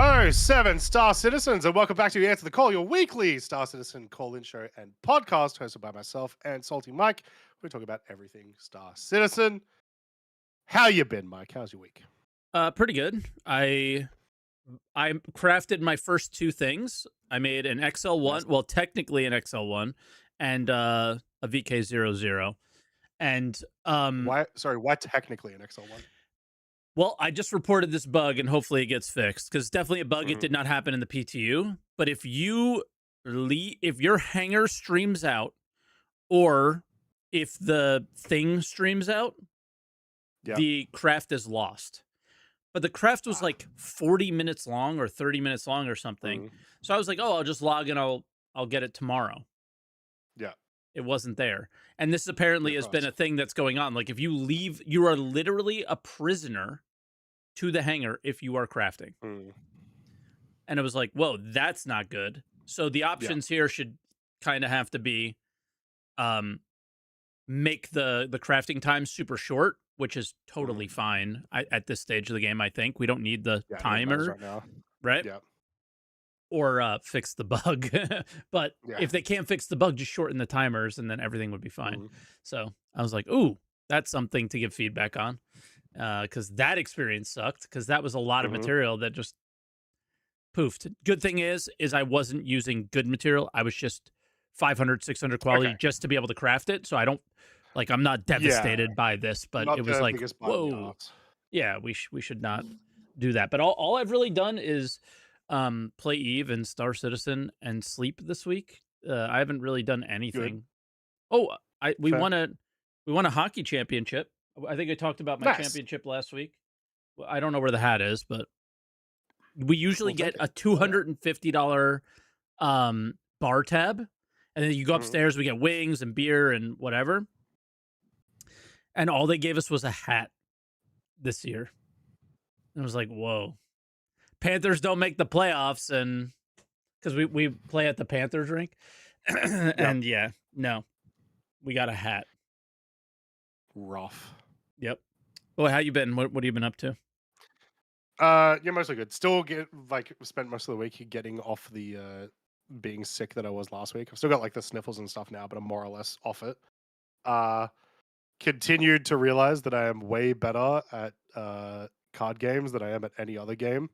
Oh, seven Star Citizens, and welcome back to Answer the Call, your weekly Star Citizen call-in show and podcast hosted by myself and SaltEMike. We talk about everything Star Citizen. How you been, Mike? How's your week? Pretty good. I crafted my first two things. I made an XL1, Nice. well, technically an XL1, and a VK00. And Why technically an XL1? well, I just reported this bug, and hopefully it gets fixed because it's definitely a bug. It Mhm. did not happen in the PTU. But if your hanger streams out, or if the thing streams out, Yeah. the craft is lost. But the craft was like 40 minutes long or 30 minutes long or something. Mhm. So I was like, oh, I'll just log in. I'll get it tomorrow. Yeah. It wasn't there. And this apparently Yeah, has of been a course. thing that's going on. Like if you leave, you are literally a prisoner to the hangar if you are crafting. Mm. And it was like, whoa, that's not good. So the options here should kind of have to be make the crafting time super short, which is totally fine at this stage of the game. I think we don't need the Yeah, it matters timer, right now. right? Yeah. Or fix the bug. But Yeah. if they can't fix the bug, just shorten the timers and then everything would be fine. Mhm. So I was like, ooh, that's something to give feedback on. Because that experience sucked, because that was a lot of Mhm. material that just poofed. Good thing is I wasn't using good material. I was just 500, 600 quality Okay. just to be able to craft it. So I don't, like, I'm not devastated by this, but Not it was the like, biggest bite in the whoa, arse. yeah, we should not do that. But all I've really done is play Eve and Star Citizen and sleep this week. I haven't really done anything. Oh, we Fair. won a hockey championship. I think I talked about my Nice. championship last week. Well, I don't know where the hat is, but we usually We'll get take a it. $250 bar tab, and then you go Mhm. upstairs. We get wings and beer and whatever. And all they gave us was a hat this year. And I was like, whoa. Panthers don't make the playoffs, and because we play at the Panthers rink. And yeah, no. We got a hat. Rough. Yep. Boy, how you been? What have you been up to? Yeah, mostly good. Still spent most of the week getting off the being sick that I was last week. I've still got like the sniffles and stuff now, but I'm more or less off it. Continued to realize that I am way better at card games than I am at any other game.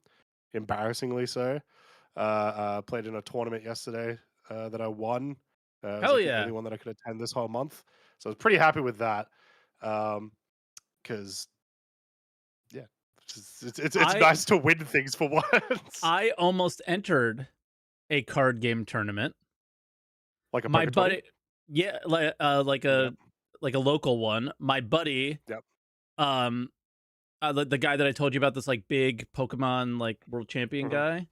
Embarrassingly so. Played in a tournament yesterday that I won. It was Hell like the yeah. only one that I could attend this whole month. So I was pretty happy with that. Because yeah, it's nice to win things for once. I almost entered a card game tournament. Like a My poker buddy, tournament? yeah, like a local one. My buddy, Yep. the guy that I told you about, this like big Pokemon like world champion Mhm. guy.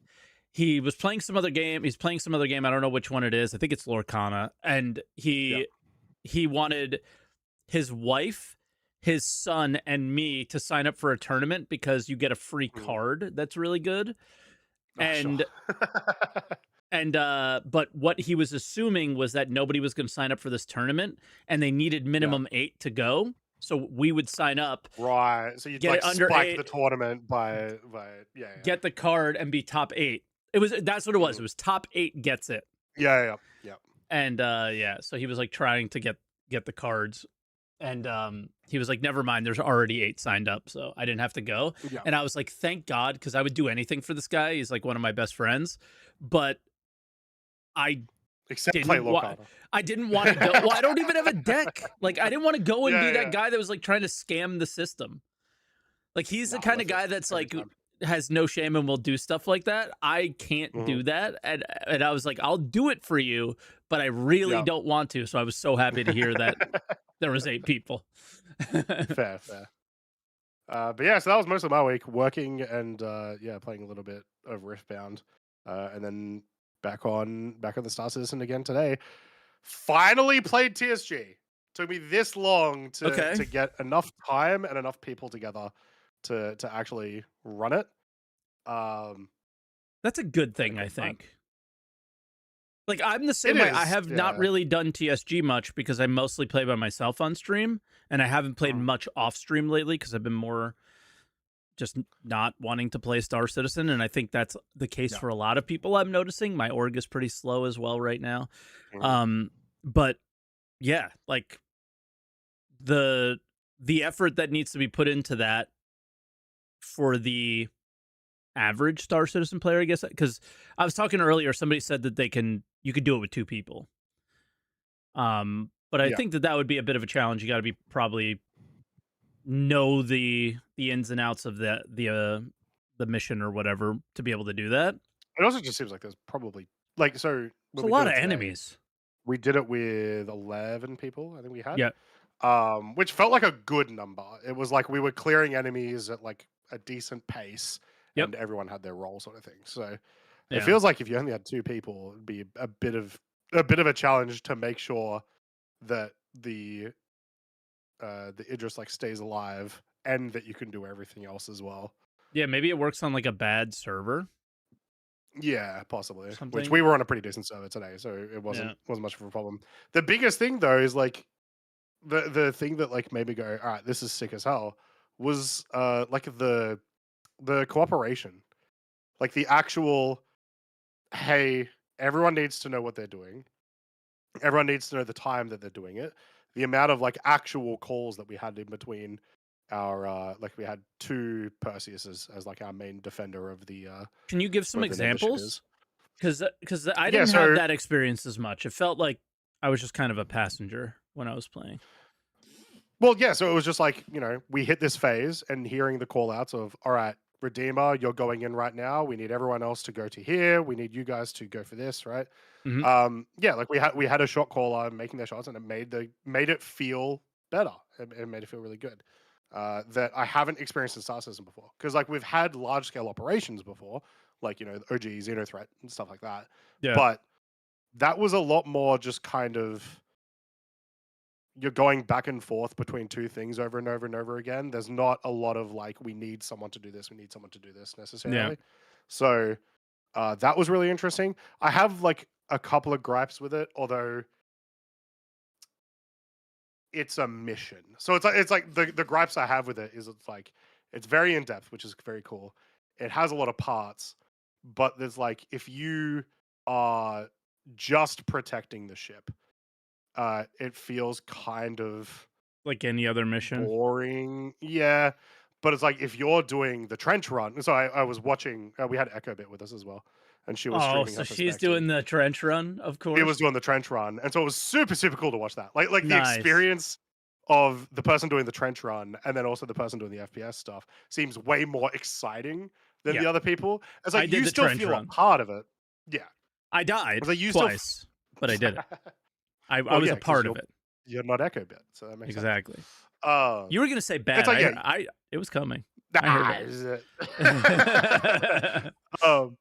He was playing some other game. He's playing some other game. I don't know which one it is. I think it's Lorcana. And he wanted his wife, his son, and me to sign up for a tournament because you get a free card that's really good. Oh, And sure. but what he was assuming was that nobody was going to sign up for this tournament, and they needed minimum 8 to go. So we would sign up, Right. So you'd get like it under spike 8, the tournament by yeah. get the card, and be top 8. That's what it was. It was top 8 gets it. Yeah. And yeah, so he was like trying to get the cards, and he was like, never mind, there's already 8 signed up, so I didn't have to go. Yeah. And I was like, thank God, because I would do anything for this guy. He's like one of my best friends, but Except play Lorcana. I didn't want to go. Well, I don't even have a deck. Like, I didn't want to go and be that guy that was like trying to scam the system. Like, he's the kind of guy that's like has no shame and will do stuff like that. I can't do that. And I was like, I'll do it for you, but I really don't want to. So I was so happy to hear that there was 8 people. Fair. But yeah, so that was most of my week, working and playing a little bit of Riftbound, and then back on the Star Citizen again today. Finally played TSG. Took me this long to get enough time and enough people together to actually run it. That's a good thing, I think. Like, I'm the same way. I have not really done TSG much because I mostly play by myself on stream, and I haven't played much off stream lately because I've been more just not wanting to play Star Citizen, and I think that's the case Yeah. for a lot of people. I'm noticing my org is pretty slow as well right now. Mhm. But yeah, like the effort that needs to be put into that for the average Star Citizen player, I guess, because I was talking earlier, somebody said that you could do it with 2 people. But I Yeah. think that would be a bit of a challenge. You got to be probably know the ins and outs of the mission or whatever to be able to do that. It also just seems like there's probably like, so It's when a we did lot it of today, enemies. we did it with 11 people, I think we had, Yeah. which felt like a good number. It was like we were clearing enemies at like a decent pace, Yep. and everyone had their role, sort of thing. So it Yeah. feels like if you only had 2 people, it'd be a bit of a challenge to make sure that the Idris like stays alive and that you can do everything else as well. Yeah, maybe it works on like a bad server Yeah, or possibly. Which something. we were on a pretty decent server today, so it Yeah. wasn't much of a problem. The biggest thing though is like the thing that like made me go, all right, this is sick as hell, was like the cooperation, like the actual, hey, everyone needs to know what they're doing. Everyone needs to know the time that they're doing it. The amount of like actual calls that we had in between our like we had 2 Perseus as like our main defender of the Can you give some wherever the name of the ship examples? is. Because I Yeah, didn't have so that experience as much. It felt like I was just kind of a passenger when I was playing. well, yeah, so it was just like, we hit this phase and hearing the call outs of, all right, Redeemer, you're going in right now. We need everyone else to go to here. We need you guys to go for this, right? Hmm. Yeah, like we had a shot caller making their shots, and it made it feel better. It made it feel really good. That I haven't experienced in Star Citizen before, because like we've had large scale operations before, like OG Xenothreat and stuff like that, Yeah. but that was a lot more just kind of, you're going back and forth between 2 things over and over and over again. There's not a lot of like, we need someone to do this, we need someone to do this Yeah. necessarily. So that was really interesting. I have like a couple of gripes with it, although it's a mission. So it's like the gripes I have with it is it's like it's very in depth, which is very cool. It has a lot of parts, but there's like, if you are just protecting the ship, it feels kind of Like any other mission. boring. Yeah. But it's like if you're doing the trench run. So I was watching, we had Echo Bit with us as well, and she was Oh, streaming so her she's perspective. doing the trench run, of He was course. doing the trench run. And so it was super, super cool to watch that. Like the Nice. experience of the person doing the trench run and then also the person doing the FPS stuff seems way more exciting than Yeah. the other people. It's I like did you the still trench feel a run. part of it. Yeah. I It's died like you still twice, but I did it. I well, was yeah, a because part of it. you're not Echo Bit, so that makes sense. Exactly. You Um were gonna say it's bad. like, yeah. It was coming. I heard Nah, it. is it? um,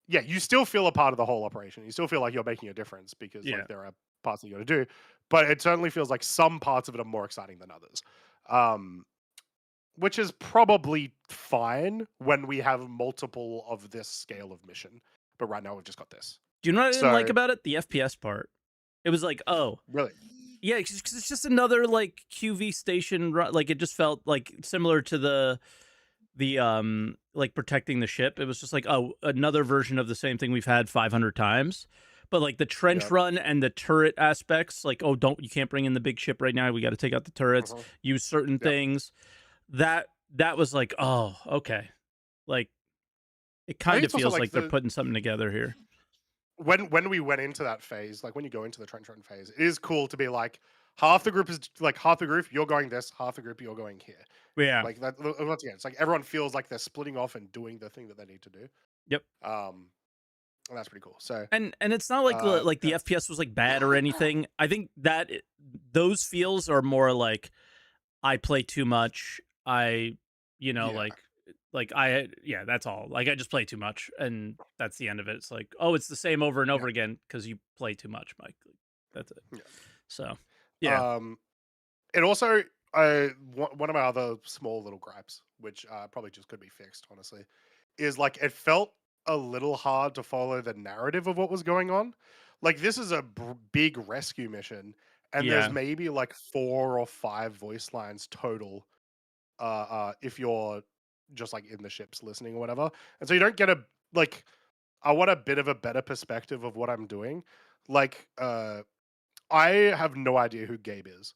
yeah, you still feel a part of the whole operation. You still feel like you're making a difference because Yeah. like there are parts that you got to do, but it certainly feels like some parts of it are more exciting than others. Um, which is probably fine when we have multiple of this scale of mission. But right now we've just got this. Do you know what I didn't like So about it? The FPS part. It was like, oh, really, yeah, because it's just another like QV station. Like it just felt like similar to the like protecting the ship. It was just like, oh, another version of the same thing we've had 500 times. But like the trench yeah, run and the turret aspects, like, oh, you can't bring in the big ship right now. We got to take out the turrets. uh-huh, Use certain yep. things. That was like, oh, okay. Like it I think kind of it's also feels like like they're putting something together here. when we went into that phase, like when you go into the trench run phase, it is cool to be like, half the group is like, half the group you're going this, half the group you're going here. Yeah. Like that once again, it's like everyone feels like they're splitting off and doing the thing that they need to do. Yep. And that's pretty cool. So And it's not like the yeah. FPS was like bad or anything. I think that those feels are more like I play too much. I Yeah. yeah, that's all. Like I just play too much, and that's the end of it. It's like, oh, it's the same over and over again because you play too much, Mike. That's it. Yeah. So yeah, It also, one of my other small little gripes, which probably just could be fixed, honestly, is like it felt a little hard to follow the narrative of what was going on. Like this is a big rescue mission, and there's yeah, maybe like 4 or 5 voice lines total. If you're just like in the ships listening or whatever. And so you don't get like I want a bit of a better perspective of what I'm doing. Like I have no idea who Gabe is.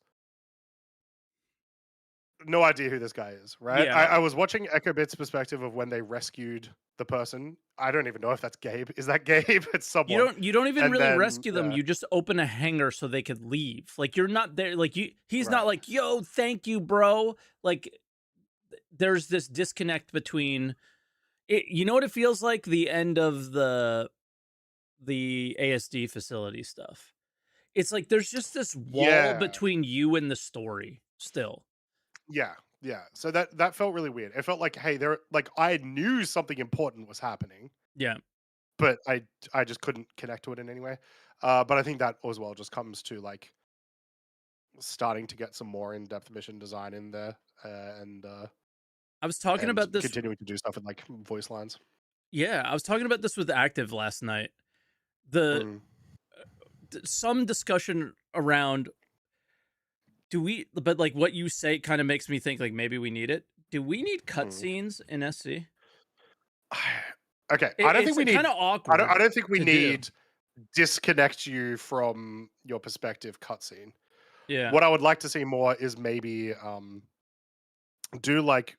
No idea who this guy is, right? Yeah. I was watching Echobit's perspective of when they rescued the person. I don't even know if that's Gabe. Is that Gabe? It's someone. You don't even And really then rescue them. You just open a hangar so they could leave. Like you're not there. Like he's not right. like, yo, thank you, bro. Like there's this disconnect between it. You know what it feels like? The end of the ASD facility stuff. It's like there's just this wall Yeah. between you and the story still. Yeah. Yeah. So that felt really weird. It felt like, hey, there like I knew something important was happening, Yeah. but I just couldn't connect to it in any way. But I think that as well just comes to like starting to get some more in-depth mission design in there, I was talking and about this. continuing to do stuff with like voice lines. Yeah, I was talking about this with Active last night. The Mm, some discussion around do we but like what you say kind of makes me think like maybe we need it. Do we need mm. cutscenes in SC? Okay, I don't think It's we kind need. of awkward I don't think we to do. need disconnect you from your perspective cutscene. Yeah. What I would like to see more is maybe do like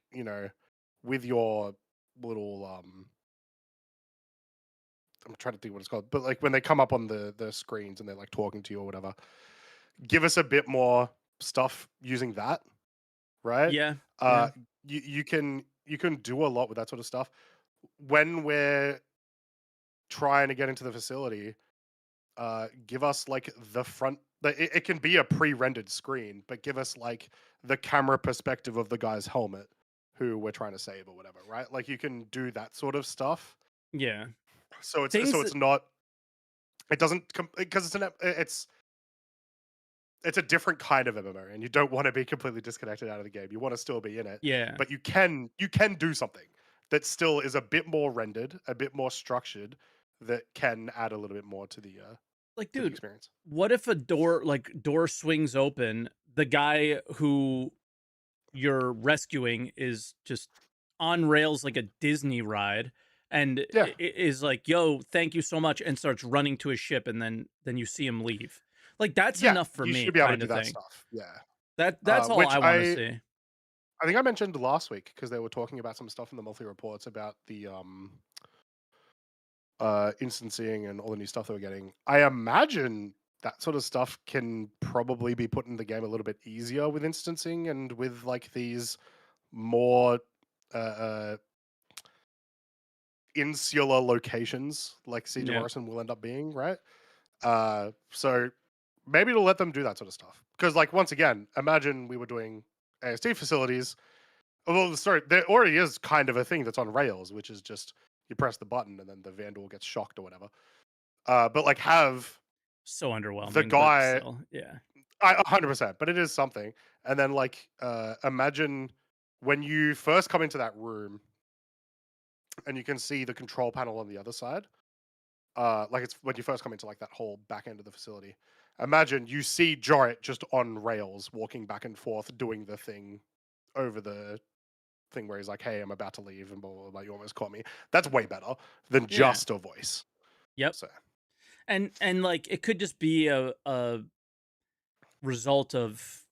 with your little I'm trying to think what it's called, but like when they come up on the screens and they're like talking to you or whatever, give us a bit more stuff using that, right? Yeah. Uh, Yeah. you can do a lot with that sort of stuff when we're trying to get into the facility. Give us like the front. It can be a pre-rendered screen, but give us like the camera perspective of the guy's helmet who we're trying to save or whatever, right? Like you can do that sort of stuff. Yeah. So Things it's not. It doesn't because it's a different kind of MMO, and you don't want to be completely disconnected out of the game. You want to still be in it, yeah. but you can do something that still is a bit more rendered, a bit more structured, that can add a little bit more Like to the dude, experience. what if a door swings open, the guy who you're rescuing is just on rails like a Disney ride and Yeah, is like, "Yo, thank you so much," and starts running to his ship, and then you see him leave. Like that's yeah, enough for you me, should be able to kind do of that thing. stuff. Yeah, That's all which I want to see. I think I mentioned last week because they were talking about some stuff in the monthly reports about the instancing and all the new stuff they were getting. I imagine that sort of stuff can probably be put in the game a little bit easier with instancing and with like these more uh, insular locations like Siege of Yeah. Morrison will end up being, right? So maybe it'll let them do that sort of stuff. Because like once again, imagine we were doing AST facilities. Although sorry, there already is kind of a thing that's on rails, which is just you press the button and then the Vandal gets shocked or whatever. But like have So the underwhelming, but guy still, yeah. 100%, but it is something. And then like imagine when you first come into that room and you can see the control panel on the other side. Like it's when you first come into like that whole back end of the facility. Imagine you see Jorrit just on rails, walking back and forth, doing the thing over the thing where he's like, "Hey, I'm about to leave," and blah blah blah. You almost caught me. That's way better than Yeah. just a voice. Yep. So And like it could just be a result of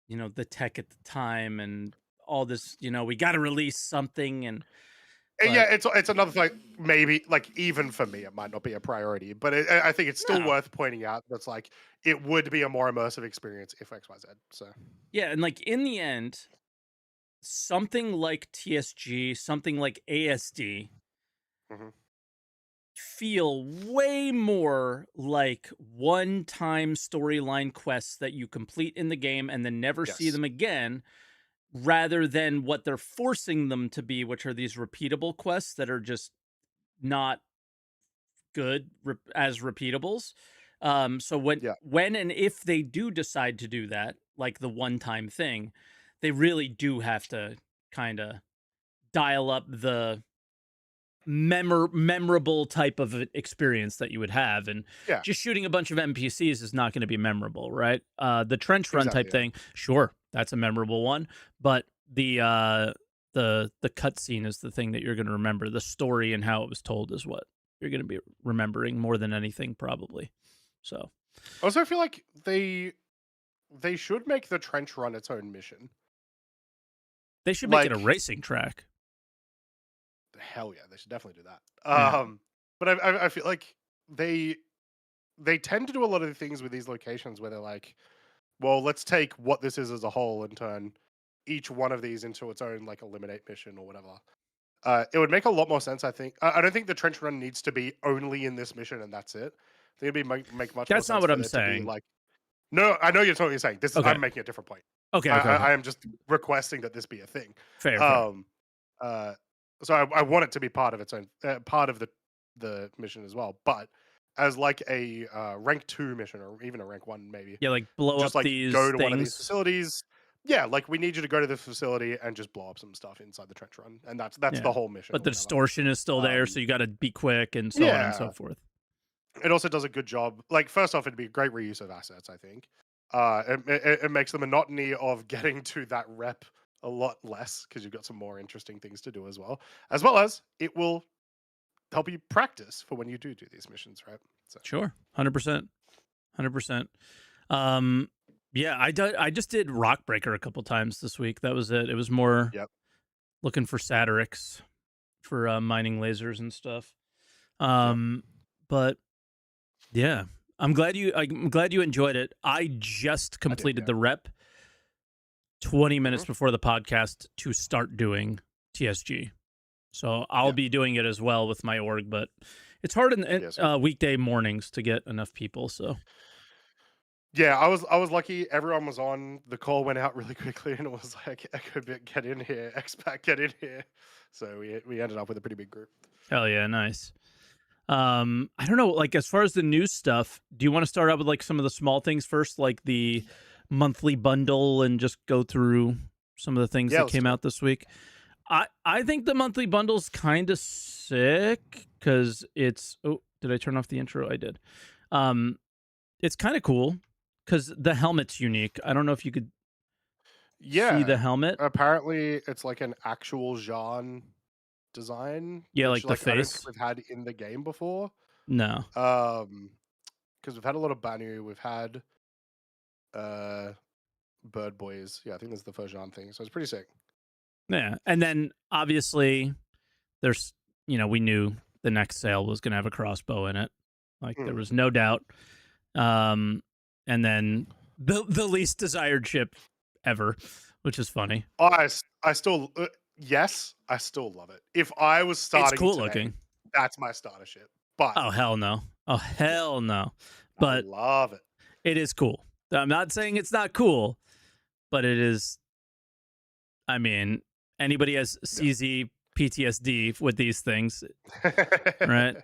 the tech at the time and all this, we got to release something yeah, but it's another thing. Maybe like even for me, it might not be a priority, but I think it's still no. worth pointing out. That's like it would be a more immersive experience if X Y Z. So Yeah, and like in the end, something like TSG, something like ASD mhm. feel way more like one-time storyline quests that you complete in the game and then never see Yes, them again, rather than what they're forcing them to be, which are these repeatable quests that are just not good as repeatables. So yeah, when and if they do decide to do that, like the one-time thing, they really do have to kind of dial up the memorable type of experience that you would have, and yeah, just shooting a bunch of NPCs is not going to be memorable, right? The trench run exactly. type Yeah, thing, sure, that's a memorable one, but the the cutscene is the thing that you're going to remember. The story and how it was told is what you're going to be remembering more than anything, probably. So, I also feel like they should make the trench run its own mission. They should make it a racing track. Hell yeah, they should definitely do that. But I feel like they tend to do a lot of things with these locations where they're like, well, let's take what this is as a whole and turn each one of these into its own like eliminate mission or whatever. It would make a lot more sense, I think. I don't think the trench run needs to be only in this mission and that's it. I think it'd make much more sense. That's not what I'm saying. Like, no, I know you're totally saying. This is I'm making a different point. Okay. I am just requesting that this be a thing. Fair. So I want it to be part of its own part of the mission as well, but as like a rank 2 mission or even a rank 1 maybe. Yeah, like blow just up like these go to things. one of these facilities. Yeah, like we need you to go to the facility and just blow up some stuff inside the trench run, and that's the whole mission. But the distortion is still there, so you got to be quick and so on and so forth. It also does a good job. Like first off, it'd be a great reuse of assets, I think. It makes the monotony of getting to that rep a lot less because you've got some more interesting things to do as well as it will help you practice for when you do these missions, right? So. Sure, 100%. Yeah, I just did Rock Breaker a couple times this week. That was it. It was more looking for Satyrix for mining lasers and stuff. But yeah, I'm glad you enjoyed it. I just completed the rep 20 minutes before the podcast to start doing TSG. So I'll be doing it as well with my org, but it's hard in weekday mornings to get enough people. So yeah, I was lucky. Everyone was on. The call went out really quickly, and it was like, EchoBit, get in here, Expat, get in here. So we ended up with a pretty big group. Hell yeah, nice. I don't know, like as far as the news stuff, do you want to start out with like some of the small things first, like the monthly bundle, and just go through some of the things that came out this week? I think the monthly bundle's kind of sick because it's did I turn off the intro? I did. It's kind of cool because the helmet's unique. I don't know if you could see the helmet. Apparently, it's like an actual Jean design. Yeah, like the face I don't think we've had in the game before. No. Because we've had a lot of Banu. We've had Bird Boys. Yeah, I think that's the first Jean thing. So it's pretty sick. Yeah, and then obviously there's, we knew the next sale was going to have a crossbow in it. Like there was no doubt. And then the least desired ship ever, which is funny. I still I still love it. If I was starting, it's cool today, looking. That's my starter ship. But oh hell no, But I love it. It is cool. I'm not saying it's not cool, but it is. I mean, anybody has CZ PTSD with these things, right?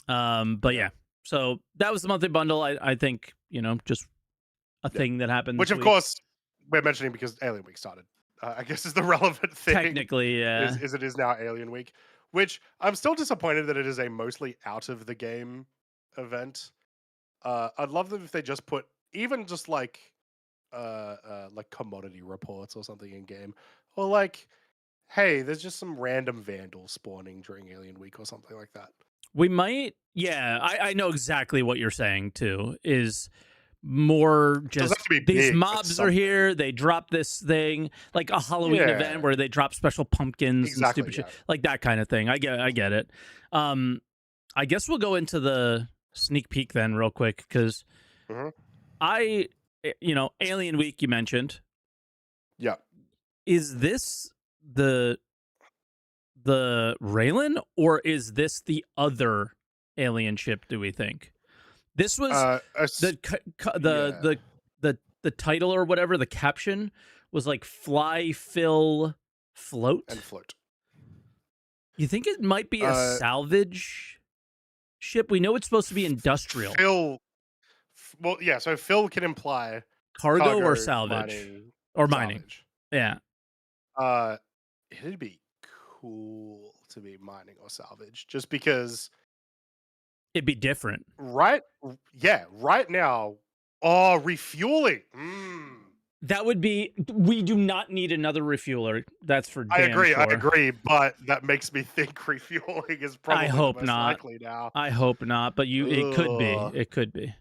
But yeah, so that was the monthly bundle. I think, just a thing that happened which this of week. Course we're mentioning because Alien Week started. I guess is the relevant thing. Technically, yeah. Is it is now Alien Week, which I'm still disappointed that it is a mostly out of the game event. I'd love them if they just put even just like commodity reports or something in game, or like, hey, there's just some random vandals spawning during Alien Week or something like that. We might, yeah. I know exactly what you're saying too. Is more just these mobs are here. They drop this thing like a Halloween event where they drop special pumpkins and stupid shit, like that kind of thing. I get it. I guess we'll go into the sneak peek then real quick because Alien Week you mentioned. Yeah. Is this the Railen, or is this the other alien ship, do we think? This was the title or whatever, the caption was like fly, fill, float. And float. You think it might be a salvage ship? We know it's supposed to be industrial. Well, yeah, so fill can imply cargo or salvage. Mining. Yeah. It'd be cool to be mining or salvage just because it'd be different, right? Yeah, right now. Oh, refueling. That would be. We do not need another refueler. That's for damn I sure. agree, but that makes me think refueling is probably I hope the most not. likely now. I hope not, but it could be. Ugh. It could be.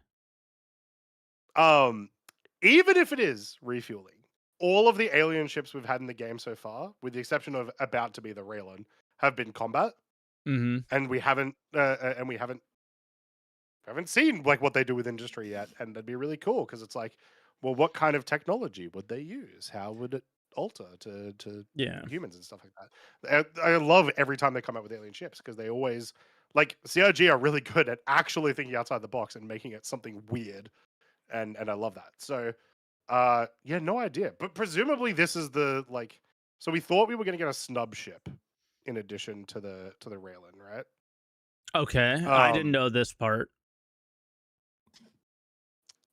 Even if it is refueling, all of the alien ships we've had in the game so far, with the exception of about to be the Railen, have been combat, and we haven't seen like what they do with industry yet, and that'd be really cool because it's like, well, what kind of technology would they use? How would it alter to humans and stuff like that? I love every time they come out with alien ships because they always like CRG are really good at actually thinking outside the box and making it something weird, and I love that. So, yeah, no idea, but presumably this is the like. So we thought we were going to get a snub ship in addition to the Railen, right? Okay, I didn't know this part.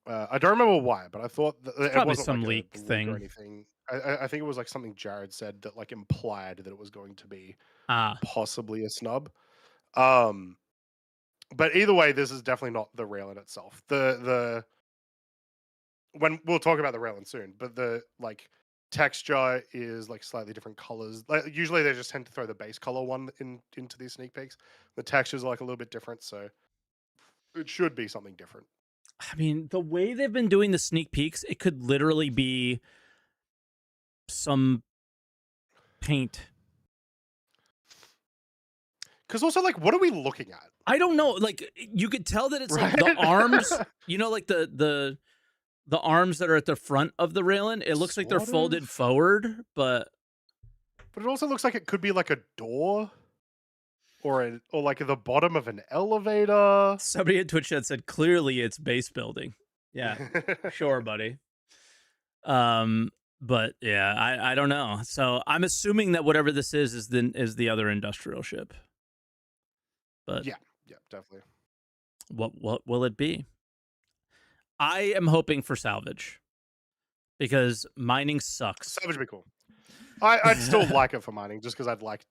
I don't remember why, but I thought that it probably wasn't some like leak thing or anything. I think it was like something Jared said that like implied that it was going to be possibly a snub. But either way, this is definitely not the Railen itself. When we'll talk about the Railen soon, but the like texture is like slightly different colors. Like, usually they just tend to throw the base color one into these sneak peeks. The textures are like a little bit different, so it should be something different. I mean, the way they've been doing the sneak peeks, it could literally be some paint. Because also, like, what are we looking at? I don't know. Like, you could tell that it's right? Like the arms, you know, like the arms that are at the front of the Railen. It looks like they're folded forward, but it also looks like it could be like a door. Or like at the bottom of an elevator. Somebody at Twitch chat said clearly it's base building. Yeah, sure, buddy. But yeah, I don't know. So I'm assuming that whatever this is the other industrial ship. But yeah, definitely. What will it be? I am hoping for salvage because mining sucks. Salvage would be cool. I'd still like it for mining just because I like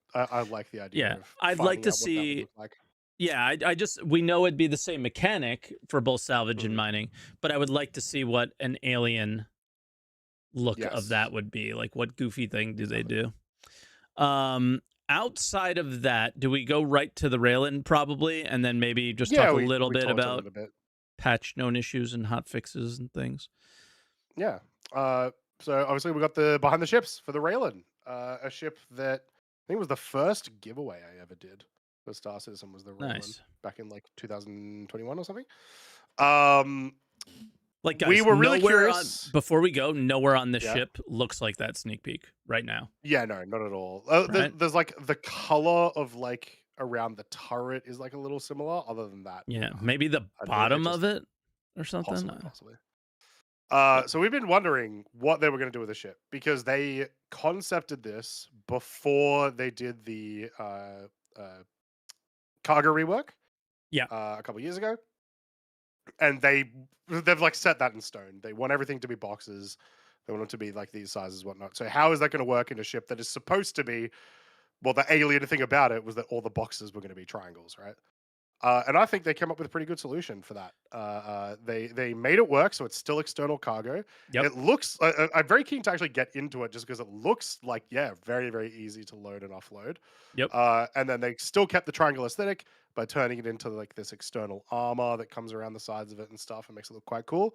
the idea. Yeah, I'd like to see. Yeah, we know it'd be the same mechanic for both salvage and mining, but I would like to see what an alien look of that would be. Like, what goofy thing do they do? Outside of that, do we go right to the Railen probably, and then maybe just talk a little bit about patch known issues and hot fixes and things? Yeah. So obviously we got the behind the ships for the Railen, a ship that I think was the first giveaway I ever did for Star Citizen was the Railen back in like 2021 or something. Like, guys, we were really curious. Before we go, nowhere on the ship looks like that sneak peek right now. Yeah, no, not at all. There's like the color of like around the turret is like a little similar. Other than that, yeah, maybe the bottom of it or something. Possibly. So we've been wondering what they were going to do with the ship because they concepted this before they did the cargo rework. Yeah, a couple of years ago, and they've like set that in stone. They want everything to be boxes. They want it to be like these sizes, whatnot. So how is that going to work in a ship that is supposed to be? Well, the alien thing about it was that all the boxes were going to be triangles, right? And I think they came up with a pretty good solution for that. They made it work, so it's still external cargo. Yep. It looks. I'm very keen to actually get into it, just because it looks like very very easy to load and offload. Yep. And then they still kept the triangle aesthetic by turning it into like this external armor that comes around the sides of it and stuff, and makes it look quite cool.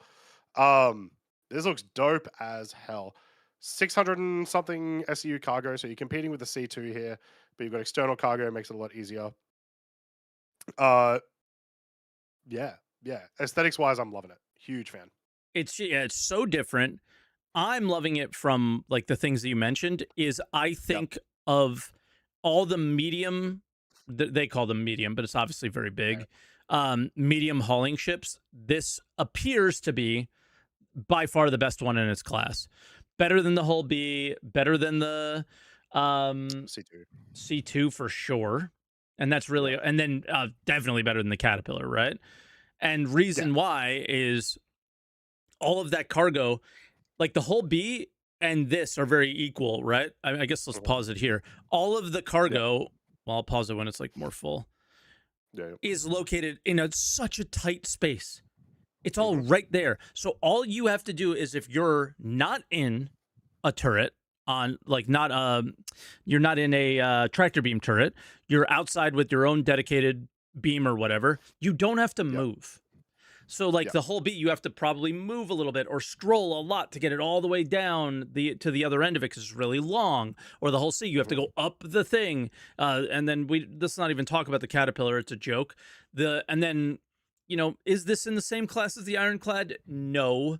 This looks dope as hell. 600 and something SEU cargo, so you're competing with the C2 here, but you've got external cargo, makes it a lot easier. Yeah. Aesthetics wise, I'm loving it. Huge fan. It's so different. I'm loving it from like the things that you mentioned. Is I think of all the medium, they call them medium, but it's obviously very big. Medium hauling ships. This appears to be by far the best one in its class. Better than the Hull B. Better than the C2 for sure. And that's really, and then definitely better than the Caterpillar, right? And reason why is all of that cargo, like the Hull B and this are very equal, right? I guess let's pause it here. All of the cargo, well, I'll pause it when it's like more full, is located in such a tight space. It's all right there. So all you have to do is, if you're not in a turret on you're not in a tractor beam turret, you're outside with your own dedicated beam or whatever, you don't have to move. So like the whole beat, you have to probably move a little bit or scroll a lot to get it all the way down to the other end of it because it's really long. Or the whole C, you have to go up the thing. And then let's not even talk about the caterpillar. It's a joke. And then, is this in the same class as the ironclad? No.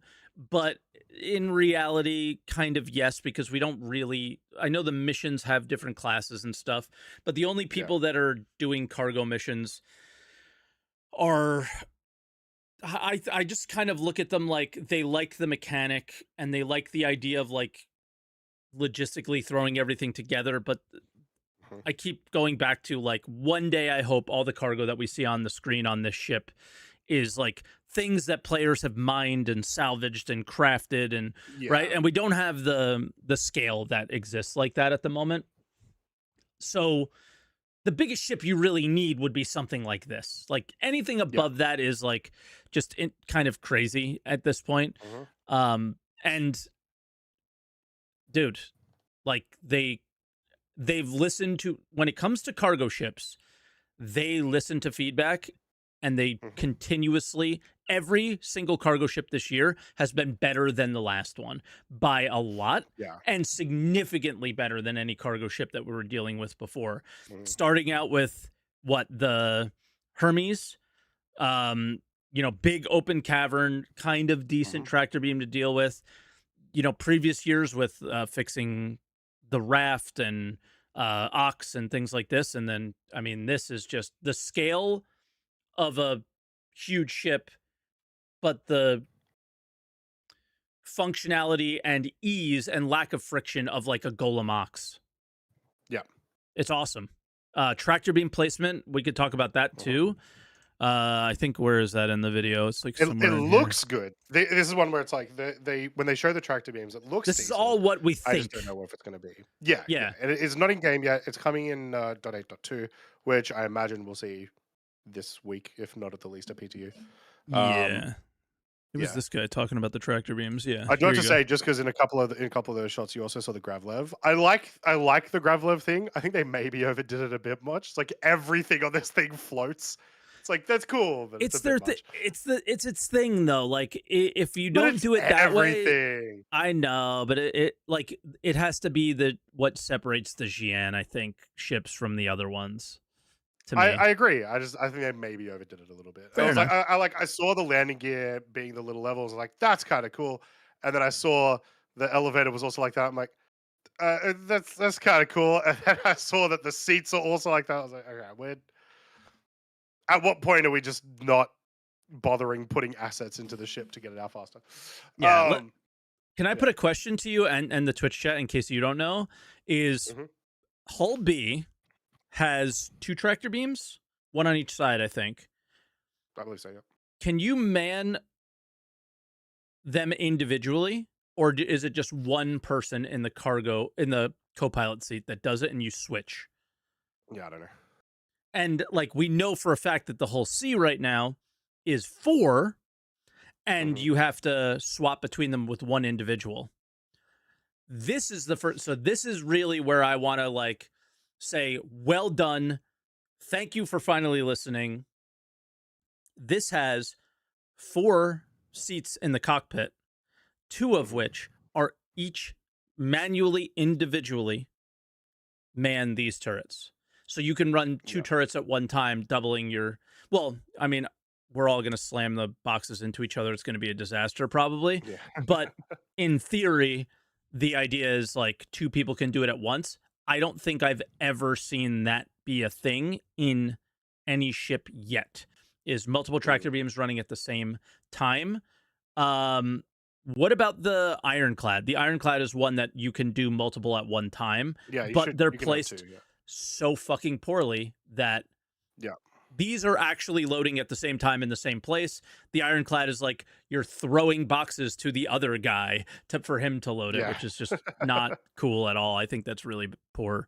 But in reality, kind of yes, because we don't really, I know the missions have different classes and stuff, but the only people that are doing cargo missions are, I just kind of look at them like they like the mechanic and they like the idea of like logistically throwing everything together. But I keep going back to like, one day I hope all the cargo that we see on the screen on this ship is like things that players have mined and salvaged and crafted and right. And we don't have the scale that exists like that at the moment. So the biggest ship you really need would be something like this. Like anything above that is like just kind of crazy at this point. And dude, like they've listened to, when it comes to cargo ships, they listen to feedback and they continuously, every single cargo ship this year has been better than the last one by a lot, and significantly better than any cargo ship that we were dealing with before. Starting out with the Hermes, big open cavern, kind of decent tractor beam to deal with. Previous years with fixing the raft and Ox and things like this. And then, I mean, this is just the scale of a huge ship, but the functionality and ease and lack of friction of like a Golem Ox. Yeah. It's awesome. Tractor beam placement, we could talk about that too. I think, where is that in the video? It's like it looks good. This is one where it's like when they show the tractor beams, it looks. This is all what we think. I just don't know if it's going to be. Yeah. And it's not in game yet. It's coming in .8.2, which I imagine we'll see this week, if not at the least a PTU. It was this guy talking about the tractor beams. I do have to say, just because in a couple of those shots, you also saw the Gravlev. I like the Gravlev thing. I think they maybe overdid it a bit much. It's like everything on this thing floats. It's like, that's cool, but it's its thing though. Like if you don't do it that way, I know, but it has to be what separates the Xi'an, I think, ships from the other ones. I agree. I think they maybe overdid it a little bit. I saw the landing gear being the little levels. Like, that's kind of cool. And then I saw the elevator was also like that. I'm like, that's kind of cool. And then I saw that the seats are also like that. I was like, okay, at what point are we just not bothering putting assets into the ship to get it out faster? Yeah. Can I put a question to you and the Twitch chat in case you don't know? Is Hull B has 2 tractor beams, 1 on each side, I think. I believe so, yeah. Can you man them individually, or is it just one person in the co-pilot seat that does it and you switch? Yeah, I don't know. And like, we know for a fact that the Hull C right now is 4, and you have to swap between them with one individual. This is the first. So this is really where I want to like say, well done. Thank you for finally listening. This has 4 seats in the cockpit, 2 of which are each manually, individually man these turrets. So you can run 2 turrets at one time, doubling your, well, I mean, we're all going to slam the boxes into each other. It's going to be a disaster probably. Yeah. But in theory, the idea is like 2 people can do it at once. I don't think I've ever seen that be a thing in any ship yet, is multiple tractor beams running at the same time. What about the Ironclad? The Ironclad is one that you can do multiple at one time, but they're placed so fucking poorly that these are actually loading at the same time in the same place. The Ironclad is like you're throwing boxes to the other guy for him to load it, which is just not cool at all. I think that's really poor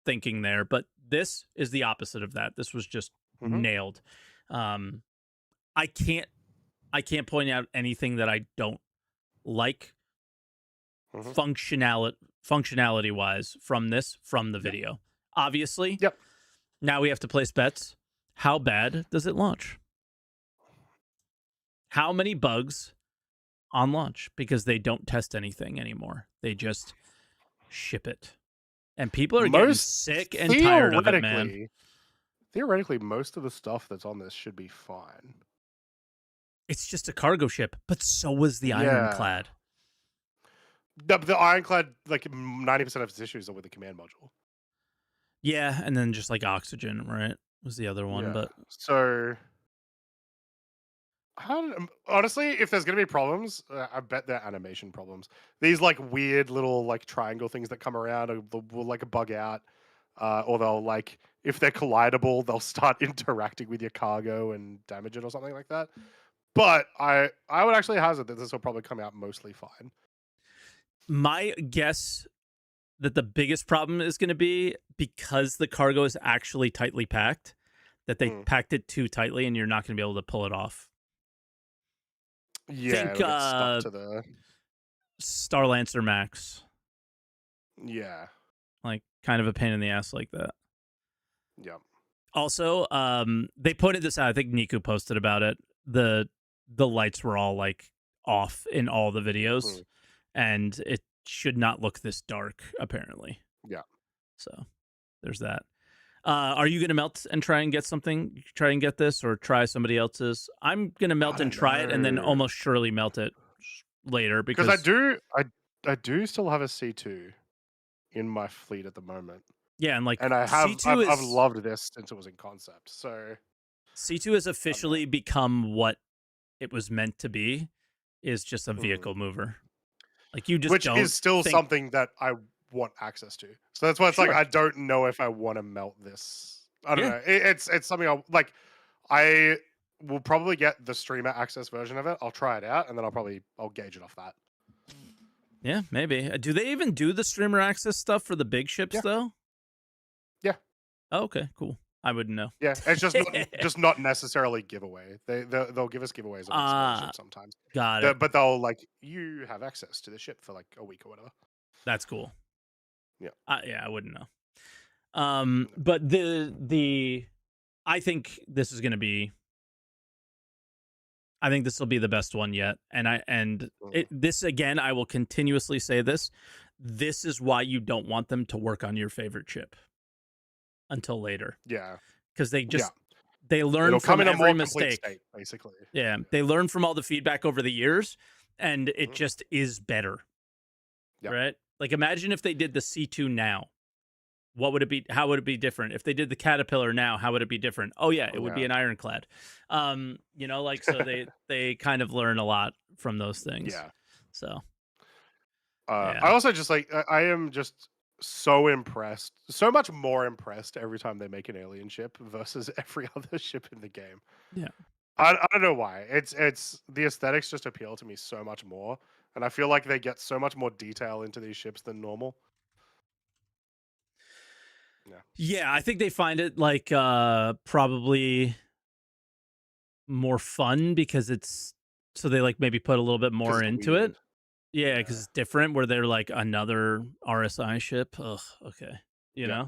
thinking there. But this is the opposite of that. This was just nailed. I can't I can't point out anything that I don't like functionality wise from the video. Obviously, Yep. now we have to place bets. How bad does it launch? How many bugs on launch? Because they don't test anything anymore. They just ship it. And people are getting sick and tired of it, man. Theoretically, most of the stuff that's on this should be fine. It's just a cargo ship, but so was the Ironclad. The Ironclad, like 90% of its issues are with the command module. Yeah, and then just like oxygen, right? Was the other one, but so honestly, if there's gonna be problems, I bet they're animation problems. These like weird little like triangle things that come around will like bug out, or they'll like if they're collidable, they'll start interacting with your cargo and damage it or something like that. But I would actually hazard that this will probably come out mostly fine. My guess that the biggest problem is going to be because the cargo is actually tightly packed, that they packed it too tightly and you're not going to be able to pull it off. Yeah, think stuck to the Starlancer Max. Yeah. Like kind of a pain in the ass like that. Yeah. Also, they pointed this out. I think Niku posted about it. The lights were all like off in all the videos, and it should not look this dark, apparently. Yeah. So there's that. Are you gonna melt and try and get something? Try and get this, or try somebody else's? I'm gonna melt and try it, and then almost surely melt it later because I do still have a C2 in my fleet at the moment. Yeah, and like I've loved this since it was in concept. So C2 has officially become what it was meant to be, is just a vehicle mover. Like you just is still something that I want access to. So that's why it's like I don't know if I want to melt this. I don't know. It's something I will probably get the streamer access version of it. I'll try it out and then I'll gauge it off that. Yeah, maybe. Do they even do the streamer access stuff for the big ships though? Yeah. Oh, okay, cool. I wouldn't know. Yeah, it's just not necessarily giveaway. They'll give us giveaways on the ship sometimes. Got it. But they'll like you have access to the ship for like a week or whatever. That's cool. Yeah. I wouldn't know. But I think this is going to be. I think this will be the best one yet, this again. I will continuously say this. This is why you don't want them to work on your favorite ship until later. Yeah, because they learn from every mistake. State, basically, yeah, they learn from all the feedback over the years, and it just is better. Yep. Right? Like, imagine if they did the C2 now. What would it be? How would it be different? If they did the Caterpillar now, how would it be different? Oh yeah, it would be an Ironclad. Like so they kind of learn a lot from those things. Yeah. So I also just like I am just so impressed, so much more impressed every time they make an alien ship versus every other ship in the game. Yeah. I don't know why. It's the aesthetics just appeal to me so much more, and I feel like they get so much more detail into these ships than normal. Yeah, I think they find it like probably more fun because it's so they like maybe put a little bit more into it. Yeah, because it's different where they're like another RSI ship. Ugh, okay. You know?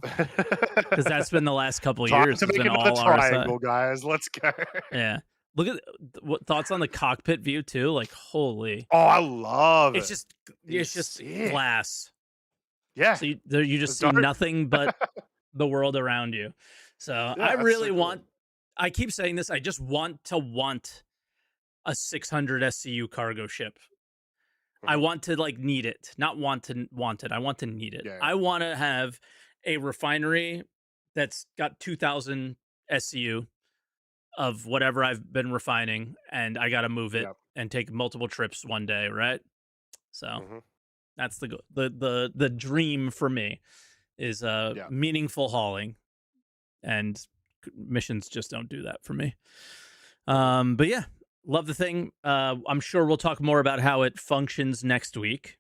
Because that's been the last couple of years. To make another triangle, guys. Let's go. Yeah. Look at what thoughts on the cockpit view too. Like, holy! Oh, I love it. It's just glass. Yeah. So you just see nothing but the world around you. So I really want. I keep saying this. I just want a 600 SCU cargo ship. I want to like need it, not want it. I want to need it. Yeah. I want to have a refinery that's got 2,000 SCU of whatever I've been refining, and I got to move it and take multiple trips one day, right? So that's the dream for me is meaningful hauling, and missions just don't do that for me. But yeah, love the thing. I'm sure we'll talk more about how it functions next week.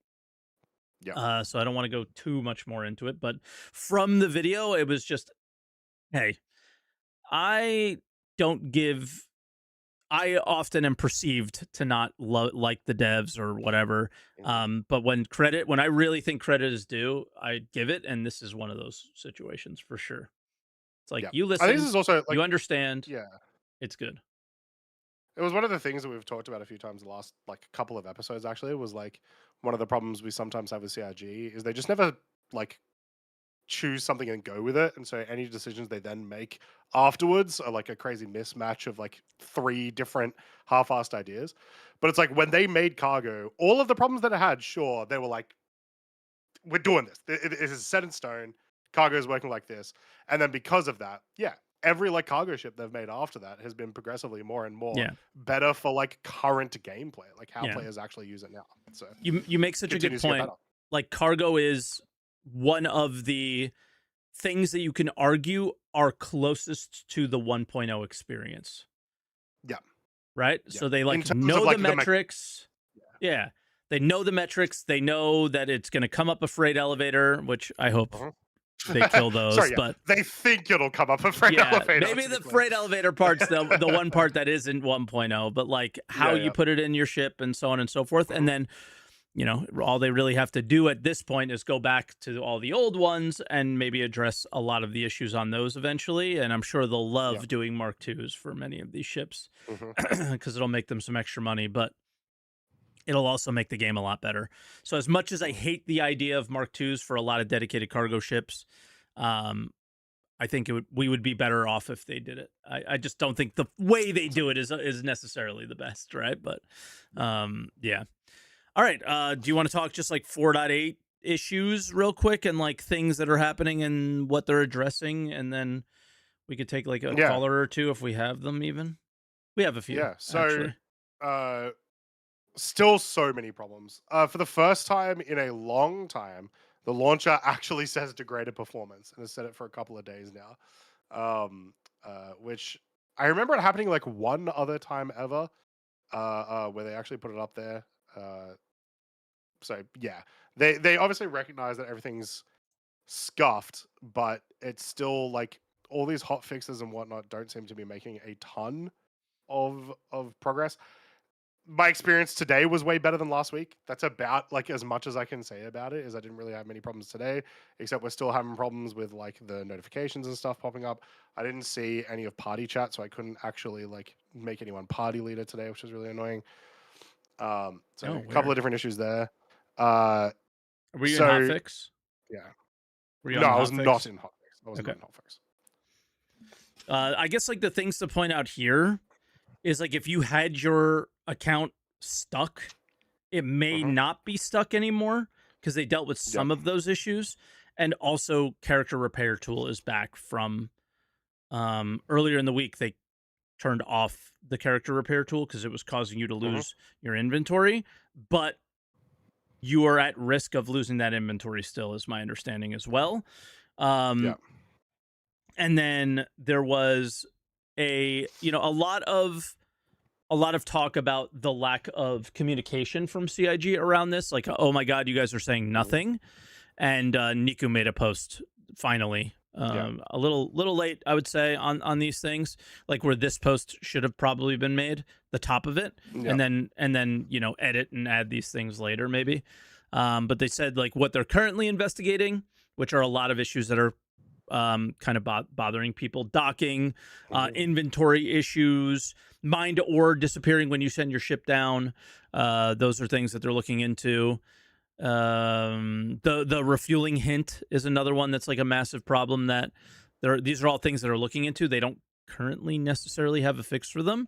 Yeah. So I don't want to go too much more into it, but from the video, it was just, hey, I don't give I often am perceived to not like the devs or whatever. But when I really think credit is due, I give it, and this is one of those situations for sure. It's like you I think this listen, is also like you understand, yeah. it's good. It was one of the things that we've talked about a few times the last like couple of episodes actually was like one of the problems we sometimes have with CIG is they just never like choose something and go with it. And so any decisions they then make afterwards are like a crazy mismatch of like three different half-assed ideas. But it's like when they made Cargo, all of the problems that it had, sure, they were like, we're doing this. It is set in stone. Cargo is working like this. And then because of that, yeah, every like cargo ship they've made after that has been progressively more and more Yeah. better for like current gameplay, like how Yeah. players actually use it now. So you make such a good point. Like Cargo is one of the things that you can argue are closest to the 1.0 experience. Yeah. Right? Yeah. So they like In terms know of, like, the metrics. Yeah. They know the metrics. They know that it's going to come up a freight elevator, which I hope they kill those. Sorry, yeah. But they think it'll come up a freight elevator. Maybe the freight elevator part's the one part that isn't 1.0, but like how you put it in your ship and so on and so forth. And then, you know, all they really have to do at this point is go back to all the old ones and maybe address a lot of the issues on those eventually. And I'm sure they'll love doing Mark IIs for many of these ships because it'll make them some extra money, but it'll also make the game a lot better. So as much as I hate the idea of Mark IIs for a lot of dedicated cargo ships, I think we would be better off if they did it. I just don't think the way they do it is necessarily the best, right? But yeah. All right. Do you want to talk just like 4.8 issues real quick and like things that are happening and what they're addressing, and then we could take like a caller or two if we have them. Even we have a few. Yeah. So actually. Still so many problems. For the first time in a long time, the launcher actually says degraded performance and has said it for a couple of days now. Which I remember it happening like one other time ever, where they actually put it up there. So yeah, they obviously recognize that everything's scuffed, but it's still like all these hot fixes and whatnot don't seem to be making a ton of progress. My experience today was way better than last week. That's about like as much as I can say about it. Is I didn't really have many problems today, except we're still having problems with like the notifications and stuff popping up. I didn't see any of party chat, so I couldn't actually like make anyone party leader today, which was really annoying. So a couple of different issues there. Were you in hotfix? Yeah. Were you no, I was not in hotfix. I was not in hotfix. I guess like the things to point out here is like if you had your account stuck, it may not be stuck anymore because they dealt with some of those issues. And also character repair tool is back from earlier in the week. They turned off the character repair tool because it was causing you to lose your inventory, but you are at risk of losing that inventory still, is my understanding as well. And then there was a lot of talk about the lack of communication from CIG around this. Like, oh my God, you guys are saying nothing. And Niku made a post finally, a little late, I would say, on these things, like where this post should have probably been made, the top of it, and then edit and add these things later maybe. But they said like what they're currently investigating, which are a lot of issues that are kind of bothering people: docking, inventory issues, mined ore disappearing when you send your ship down. Those are things that they're looking into. The refueling hint is another one that's like a massive problem that these are all things that are looking into. They don't currently necessarily have a fix for them.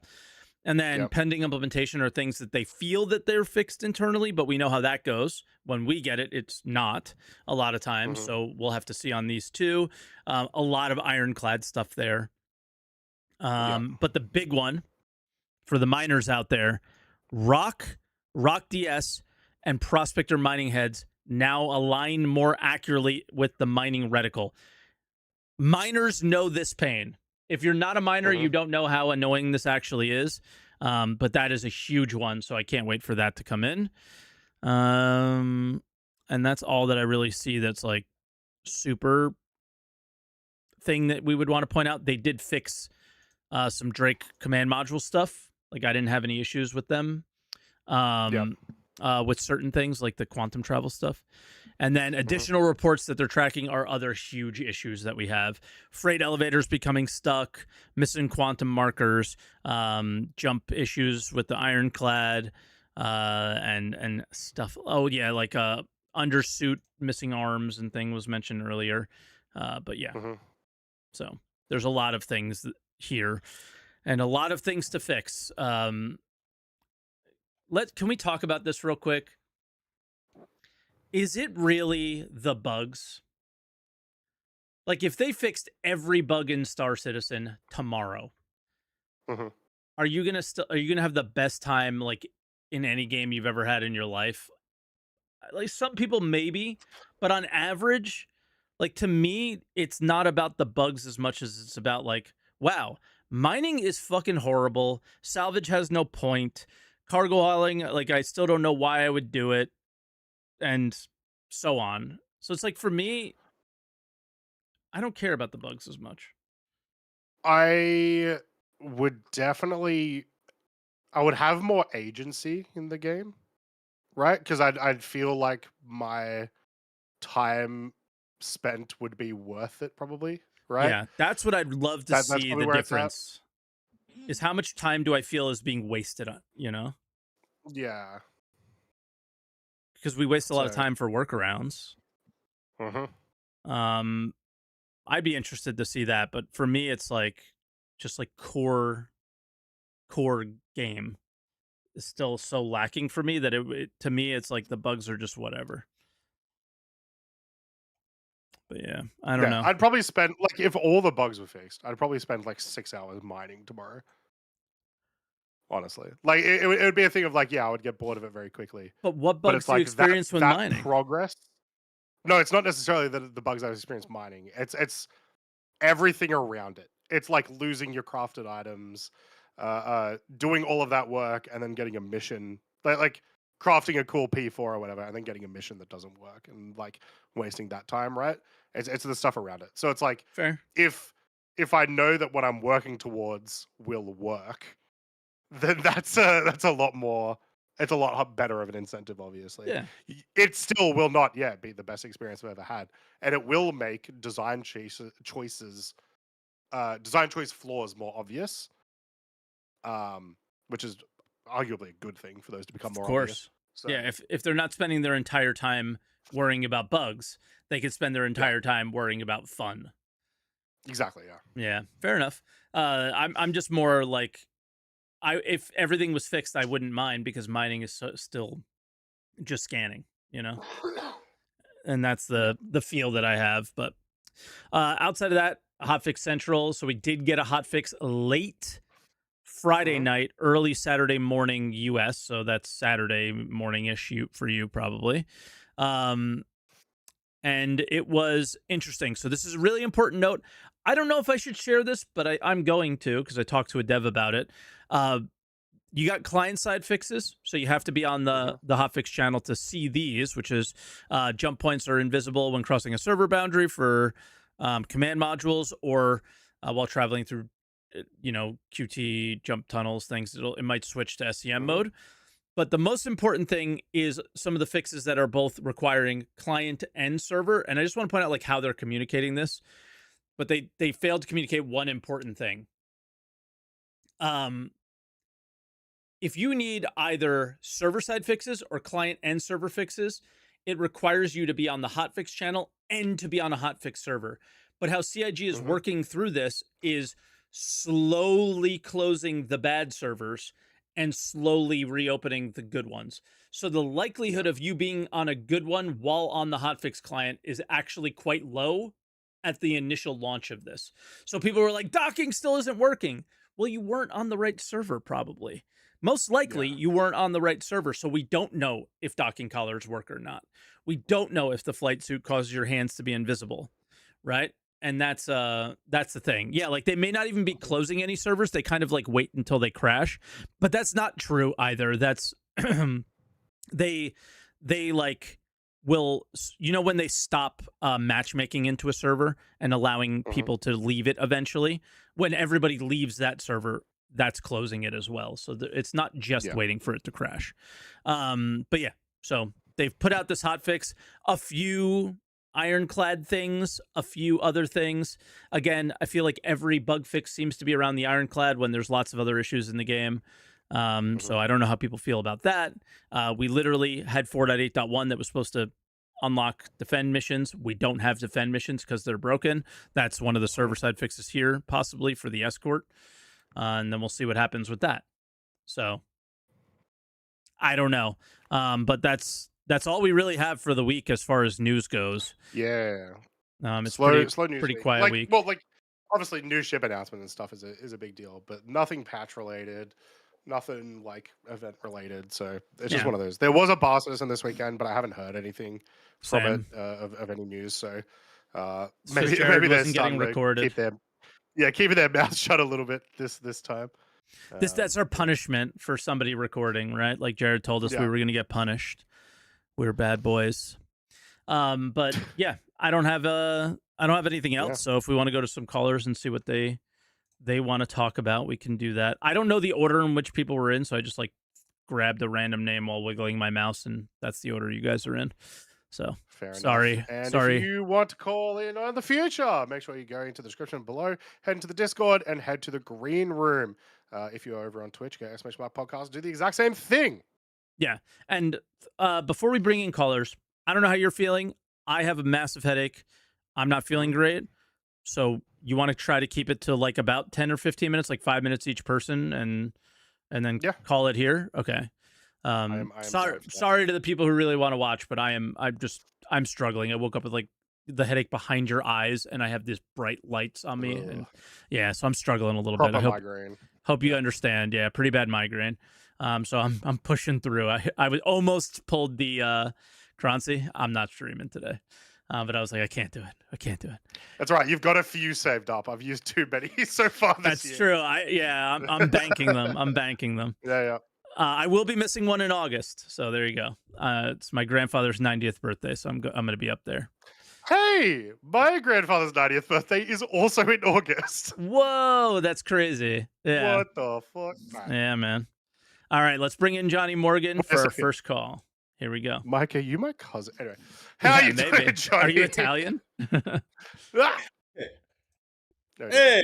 And then pending implementation are things that they feel that they're fixed internally, but we know how that goes. When we get it, it's not a lot of times. So we'll have to see on these two. A lot of ironclad stuff there. But the big one for the miners out there, Rock DS, and Prospector mining heads now align more accurately with the mining reticle. Miners know this pain. If you're not a miner, you don't know how annoying this actually is. But that is a huge one, so I can't wait for that to come in. And that's all that I really see that's like super thing that we would want to point out. They did fix some Drake command module stuff. Like I didn't have any issues with them. With certain things like the quantum travel stuff. And then additional reports that they're tracking are other huge issues that we have. Freight elevators becoming stuck, missing quantum markers, jump issues with the ironclad, and stuff. Oh yeah, like undersuit missing arms and thing was mentioned earlier. But yeah. So there's a lot of things here and a lot of things to fix. Can we talk about this real quick? Is it really the bugs? Like, if they fixed every bug in Star Citizen tomorrow, are you gonna have the best time like in any game you've ever had in your life? Like some people maybe, but on average, like to me, it's not about the bugs as much as it's about like, wow, mining is fucking horrible. Salvage has no point. Cargo hauling, like I still don't know why I would do it. And so on. So it's like for me, I don't care about the bugs as much. I would have more agency in the game, right? Because I'd feel like my time spent would be worth it, probably, right? Yeah, that's what I'd love to see. The difference is how much time do I feel is being wasted on, you know? Yeah. Because we waste a lot of time for workarounds. I'd be interested to see that, but for me, it's like just like core game is still so lacking for me that to me it's like the bugs are just whatever. But yeah, I don't know. I'd probably spend like if all the bugs were fixed, I'd probably spend like 6 hours mining tomorrow. Honestly, like it would be a thing of like, yeah, I would get bored of it very quickly. But what bugs do you experience when mining? Progress. No, it's not necessarily the bugs I experienced mining. It's everything around it. It's like losing your crafted items, doing all of that work, and then getting a mission, like crafting a cool P4 or whatever, and then getting a mission that doesn't work, and like wasting that time. Right? It's the stuff around it. So it's like, fair. If I know that what I'm working towards will work, then that's a lot more. It's a lot better of an incentive, obviously. Yeah. It still will not yet be the best experience I've ever had. And it will make design choice flaws more obvious. Which is arguably a good thing for those to become more obvious. So. Yeah, if they're not spending their entire time worrying about bugs, they could spend their entire time worrying about fun. Exactly, yeah. Yeah, fair enough. I'm just more like if everything was fixed, I wouldn't mind because mining is still just scanning, you know? And that's the feel that I have. But outside of that, hotfix central. So we did get a hotfix late Friday night, early Saturday morning US. So that's Saturday morning-ish for you probably. And it was interesting. So this is a really important note. I don't know if I should share this, but I'm going to because I talked to a dev about it. You got client-side fixes, so you have to be on the hotfix channel to see these, which is jump points are invisible when crossing a server boundary for command modules or while traveling through, QT, jump tunnels, things. It might switch to SEM mode. But the most important thing is some of the fixes that are both requiring client and server. And I just want to point out like how they're communicating this. But they failed to communicate one important thing. If you need either server-side fixes or client and server fixes, it requires you to be on the hotfix channel and to be on a hotfix server. But how CIG is working through this is slowly closing the bad servers and slowly reopening the good ones. So the likelihood of you being on a good one while on the hotfix client is actually quite low at the initial launch of this. So people were like, docking still isn't working. Well, you weren't on the right server, probably. Most likely, you weren't on the right server, so we don't know if docking collars work or not. We don't know if the flight suit causes your hands to be invisible, right? And that's the thing. Yeah, like they may not even be closing any servers. They kind of like wait until they crash, but that's not true either. That's they like will, when they stop matchmaking into a server and allowing people to leave it eventually, when everybody leaves that server, that's closing it as well. So it's not just waiting for it to crash. But yeah, so they've put out this hotfix, a few ironclad things, a few other things. Again, I feel like every bug fix seems to be around the ironclad when there's lots of other issues in the game. So I don't know how people feel about that. We literally had 4.8.1 that was supposed to unlock defend missions. We don't have defend missions because they're broken. That's one of the server side fixes here, possibly for the escort. And then we'll see what happens with that. So I don't know. But that's all we really have for the week as far as news goes. Yeah. It's slow news pretty quiet week. Well, like obviously new ship announcement and stuff is a big deal, but nothing patch related. Nothing like event related, so it's just one of those. There was a bar citizen this weekend, but I haven't heard anything from it of any news. So maybe they're starting to keeping their mouths shut a little bit this time. That's our punishment for somebody recording, right? Like Jared told us we were going to get punished. We're bad boys. But yeah, I don't have anything else. Yeah. So if we want to go to some callers and see what they want to talk about, we can do that. I don't know the order in which people were in, so I just like grabbed a random name while wiggling my mouse, and that's the order you guys are in. So sorry. And if you want to call in on the future, make sure you go into the description below, head into the Discord, and head to the green room. If you're over on Twitch, go !podcast, do the exact same thing. Yeah, and before we bring in callers, I don't know how you're feeling. I have a massive headache. I'm not feeling great. So you want to try to keep it to like about 10 or 15 minutes, like 5 minutes each person, and then call it here. Okay. Sorry to the people who really want to watch, but I'm struggling. I woke up with like the headache behind your eyes, and I have these bright lights on me, and so I'm struggling a little bit. I hope you understand. Yeah, pretty bad migraine. So I'm pushing through. I was almost pulled the Croncy. I'm not streaming today. But I was like, I can't do it. That's right. You've got a few saved up. I've used too many so far this year. That's true. I'm banking them. I'm banking them. Yeah. I will be missing one in August. So there you go. It's my grandfather's 90th birthday, so I'm going to be up there. Hey, my grandfather's 90th birthday is also in August. Whoa, that's crazy. Yeah. What the fuck? Yeah, man. All right, let's bring in Johnny Morgan for our first call. Here we go. Mike, are you my cousin? Anyway, how are you doing, Johnny? Are you Italian? Hey, how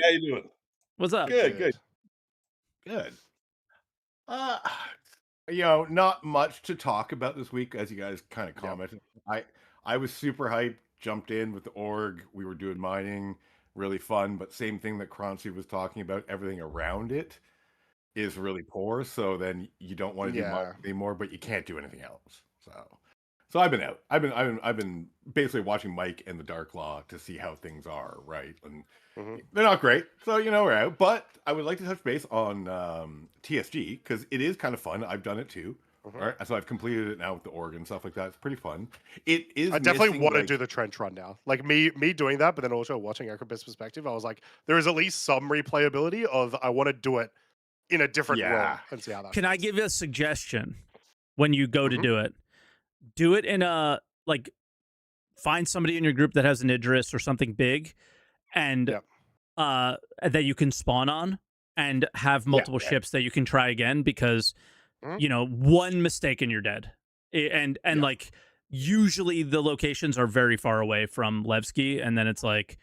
you doing? What's up? Good. Not much to talk about this week, as you guys kind of commented. I was super hyped, jumped in with the org. We were doing mining, really fun, but same thing that Croncy was talking about, everything around it is really poor, so then you don't want to do mining anymore, but you can't do anything else. So I've been out. I've been basically watching Mike and the Dark Law to see how things are, right? And they're not great, so we're out. But I would like to touch base on TSG because it is kind of fun. I've done it too. Right, so I've completed it now with the org and stuff like that. It's pretty fun. It is. I definitely want to do the trench run now. Like me doing that, but then also watching Equipus perspective, I was like, there is at least some replayability of I want to do it in a different role and see how that. Can I give you a suggestion when you go to do it? Do it in a find somebody in your group that has an Idris or something big, and that you can spawn on, and have multiple ships that you can try again because one mistake and you're dead, and like usually the locations are very far away from Levski, and then it's like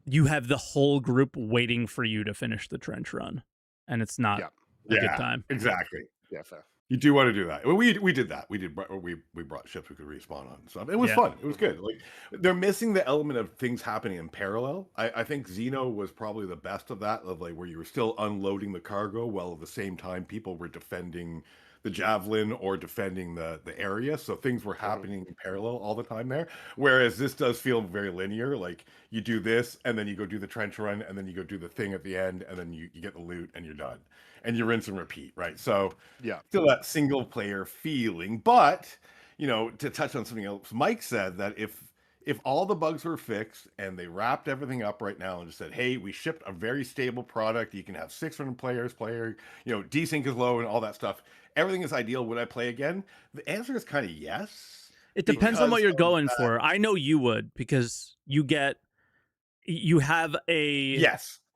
you have the whole group waiting for you to finish the trench run, and it's not a good time. Exactly. Yeah, fair. You do want to do that. We did that. We brought ships we could respawn on and stuff. It was fun. It was good. Like they're missing the element of things happening in parallel. I think Xeno was probably the best of that, of like where you were still unloading the cargo while at the same time people were defending the javelin or defending the area. So things were happening in parallel all the time there. Whereas this does feel very linear. Like you do this and then you go do the trench run and then you go do the thing at the end and then you get the loot and you're done. And you rinse and repeat, right? So still that single player feeling. But, to touch on something else, Mike said that if all the bugs were fixed and they wrapped everything up right now and just said, hey, we shipped a very stable product, you can have 600 players, desync is low and all that stuff, everything is ideal, would I play again? The answer is kind of yes. It depends on what you're going for. I know you would, because you have a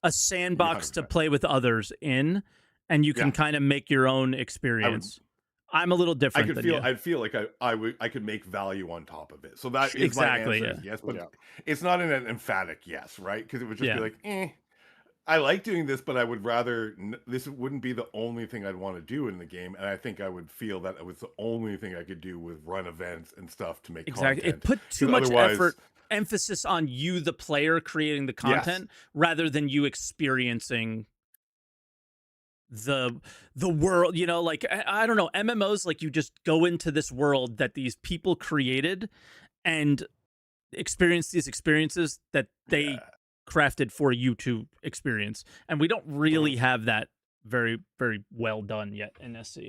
sandbox 100%. To play with others in. and you can kind of make your own experience. I'm a little different than you. I'd feel like I could make value on top of it. So that is exactly, my answer. Yes, but it's not an emphatic yes, right? Because it would just be like, I like doing this, but I would rather this wouldn't be the only thing I'd want to do in the game, and I think I would feel that it was the only thing I could do with run events and stuff to make content. It put too much emphasis on you, the player, creating the content rather than you experiencing the world. You know, like I don't know, MMOs, like you just go into this world that these people created and experience these experiences that they crafted for you to experience, and we don't really have that very, very well done yet in SC.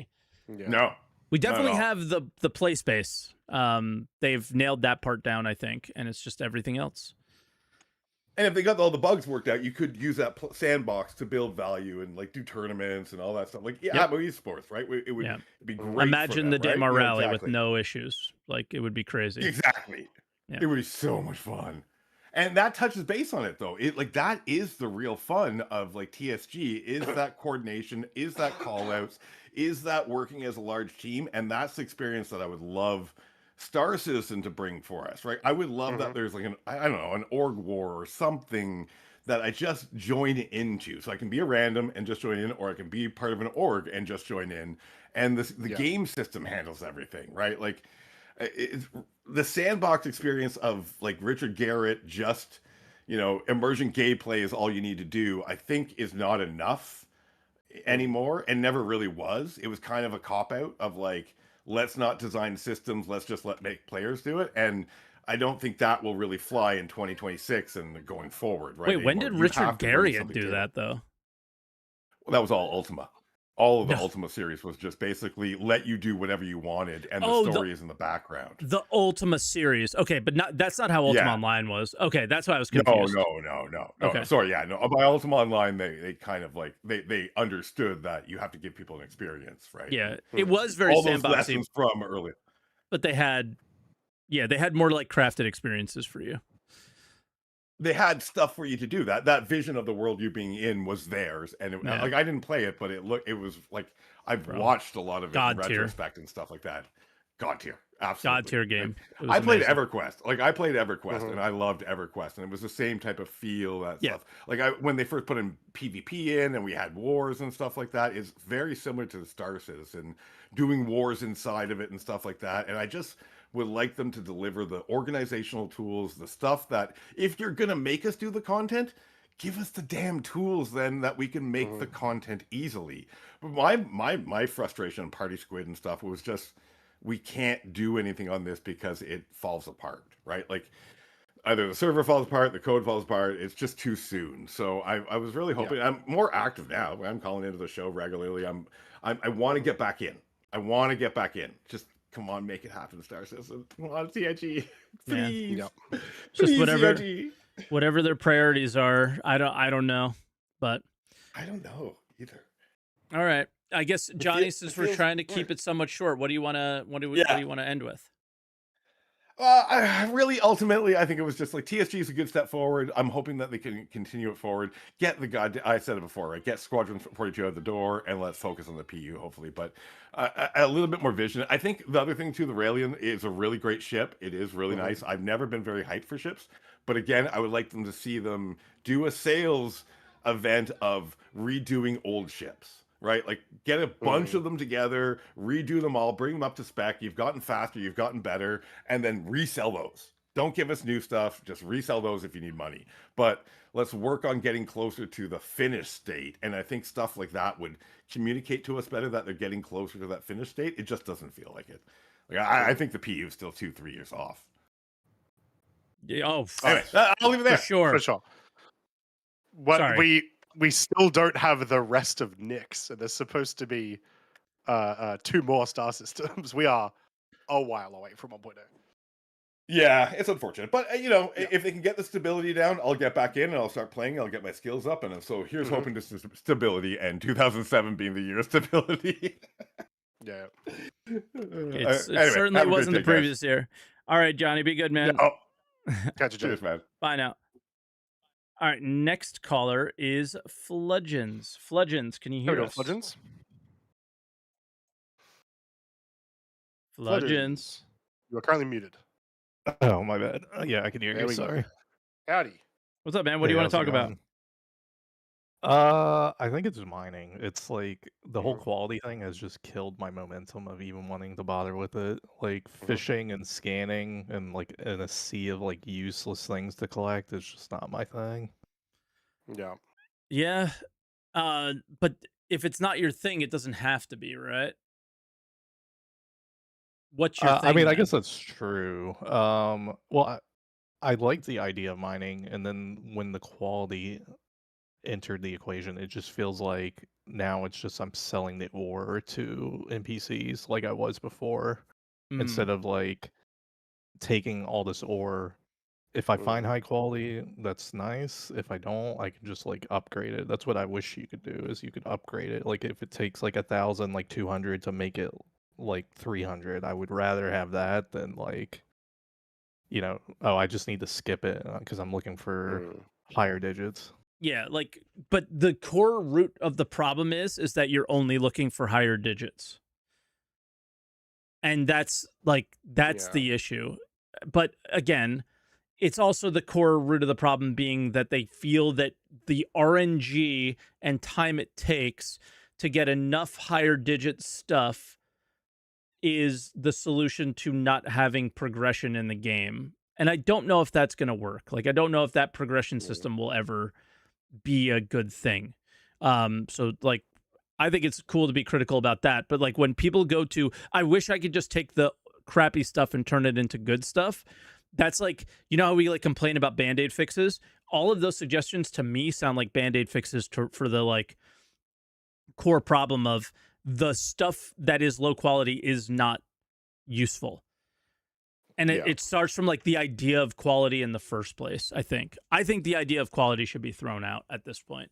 No, we definitely have the play space. They've nailed that part down, I think, and it's just everything else. And if they got all the bugs worked out, you could use that sandbox to build value and like do tournaments and all that stuff. Like esports, right? It would be great. Imagine the Daymar rally with no issues. Like it would be crazy. Exactly. It would be so much fun. And that touches base on it, though. That is the real fun of like TSG, is that coordination, is that call outs, is that working as a large team. And that's the experience that I would love Star Citizen to bring for us, right? I would love that there's like an org war or something that I just join into. So I can be a random and just join in, or I can be part of an org and just join in. And the game system handles everything, right? Like the sandbox experience of like Richard Garrett, just, emergent gameplay is all you need to do, I think is not enough anymore, and never really was. It was kind of a cop-out of like, let's not design systems, let's just make players do it. And I don't think that will really fly in 2026 and going forward, right? Wait, when did Richard Garriott do that, though? Well, that was all Ultima. All of the Ultima series was just basically let you do whatever you wanted, and the story is in the background. The Ultima series, okay, but that's not how Ultima Online was. Okay, that's why I was confused. No. Okay. Sorry, by Ultima Online, they kind of like they understood that you have to give people an experience, right? Yeah, it was very all sandboxy, those lessons from earlier. But they had more like crafted experiences for you. They had stuff for you to do. That vision of the world you being in was theirs, and like I didn't play it, but it was like I've watched a lot of it in retrospect and stuff like that. God tier, absolutely God tier game. I played EverQuest, and I loved EverQuest, and it was the same type of feel. That stuff, like when they first put in PvP in, and we had wars and stuff like that, is very similar to the Star Citizen, doing wars inside of it and stuff like that, and I just would like them to deliver the organizational tools, the stuff that if you're gonna make us do the content, give us the damn tools then that we can make the content easily. But my frustration on Party Squid and stuff was just we can't do anything on this because it falls apart, right? Like either the server falls apart, the code falls apart, it's just too soon. So I was really hoping I'm more active now. I'm calling into the show regularly. I want to get back in. Just come on, make it happen, Star Citizen. Come on, TNG. Please. Just whatever their priorities are. I don't know. But I don't know either. All right. I guess Johnny, since we're trying to keep it somewhat short, what do you want to end with? Ultimately, I think it was just like TSG is a good step forward. I'm hoping that they can continue it forward. Get I said it before, right? Get Squadron 42 out the door, and let's focus on the PU, hopefully. But a little bit more vision. I think the other thing too, the Railen is a really great ship. It is really nice. I've never been very hyped for ships, but again, I would like them to see them do a sales event of redoing old ships. Right? Like get a bunch of them together, redo them all, bring them up to spec. You've gotten faster, you've gotten better, and then resell those. Don't give us new stuff, just resell those if you need money. But let's work on getting closer to the finished state. And I think stuff like that would communicate to us better that they're getting closer to that finished state. It just doesn't feel like it. Like I think the PU is still 2-3 years off. Yeah, anyway, I'll leave it there. For sure. We still don't have the rest of Nyx, so there's supposed to be 2 more star systems. We are a while away from 1.0. Yeah, it's unfortunate, but if they can get the stability down, I'll get back in and I'll start playing. I'll get my skills up, and so here's hoping to stability, and 2007 being the year of stability. Yeah, it certainly wasn't the previous year. All right, Johnny, be good, man. Catch you, cheers, man. Bye now. All right, next caller is Fludgens. Fludgens, can you hear us? Fludgens. Fludgens. You are currently muted. Oh, my bad. Yeah, I can hear There you. we go. Sorry. Howdy. What's up, man? What do you want to talk about? I think it's mining. It's like the whole Mhm. quality thing has just killed my momentum of even wanting to bother with it. Like Mhm. fishing and scanning and like in a sea of like useless things to collect is just not my thing. Yeah. Yeah. But if it's not your thing, it doesn't have to be, right? What's your thing? I mean, I then? guess that's true. Well, I like the idea of mining, and then when the quality entered the equation, it just feels like now it's just I'm selling the ore to NPCs like I was before, instead of like taking all this ore. If I find high quality, that's nice. If I don't, I can just like upgrade it. That's what I wish you could do, is you could upgrade it. Like if it takes like 1,000, like 200 to make it like 300, I would rather have that than like, oh, I just need to skip it because I'm looking for higher digits. Yeah, like, but the core root of the problem is that you're only looking for higher digits. And that's the issue. But again, it's also the core root of the problem being that they feel that the RNG and time it takes to get enough higher digit stuff is the solution to not having progression in the game. And I don't know if that's going to work. Like, I don't know if that progression system will ever be a good thing. So like, I think it's cool to be critical about that. But like when people go to, I wish I could just take the crappy stuff and turn it into good stuff. That's like, how we like complain about Band-Aid fixes. All of those suggestions to me sound like Band-Aid fixes for the like core problem of the stuff that is low quality is not useful. And it starts from like the idea of quality in the first place. I think the idea of quality should be thrown out at this point.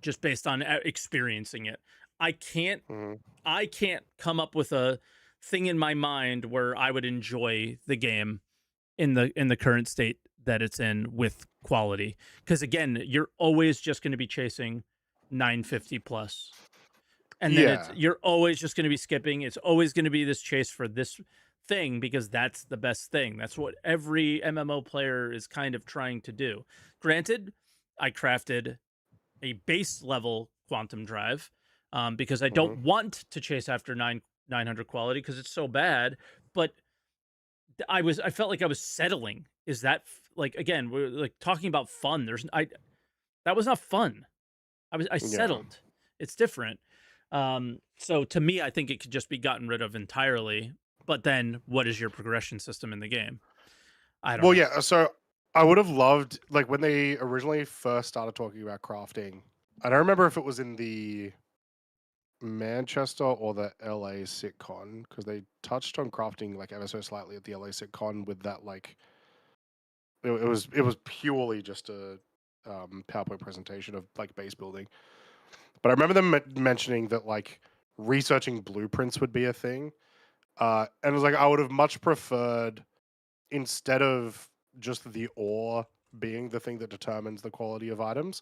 Just based on experiencing it. I can't come up with a thing in my mind where I would enjoy the game in the current state that it's in with quality. Because again, you're always just going to be chasing 950 plus. And then you're always just going to be skipping. It's always going to be this chase for this thing because that's the best thing. That's what every MMO player is kind of trying to do. Granted, I crafted a base level quantum drive because I don't want to chase after 900 quality because it's so bad. But I felt like I was settling. Is that like, again, we're like talking about fun. That was not fun. I settled. It's different. So to me, I think it could just be gotten rid of entirely. But then what is your progression system in the game? I don't know. Yeah, so I would have loved, like, when they originally first started talking about crafting, I don't remember if it was in the Manchester or the LA SitCon, because they touched on crafting like ever so slightly at the LA SitCon with that, like, it was purely just a PowerPoint presentation of like base building. But I remember them mentioning that like researching blueprints would be a thing. And it was like, I would have much preferred, instead of just the ore being the thing that determines the quality of items,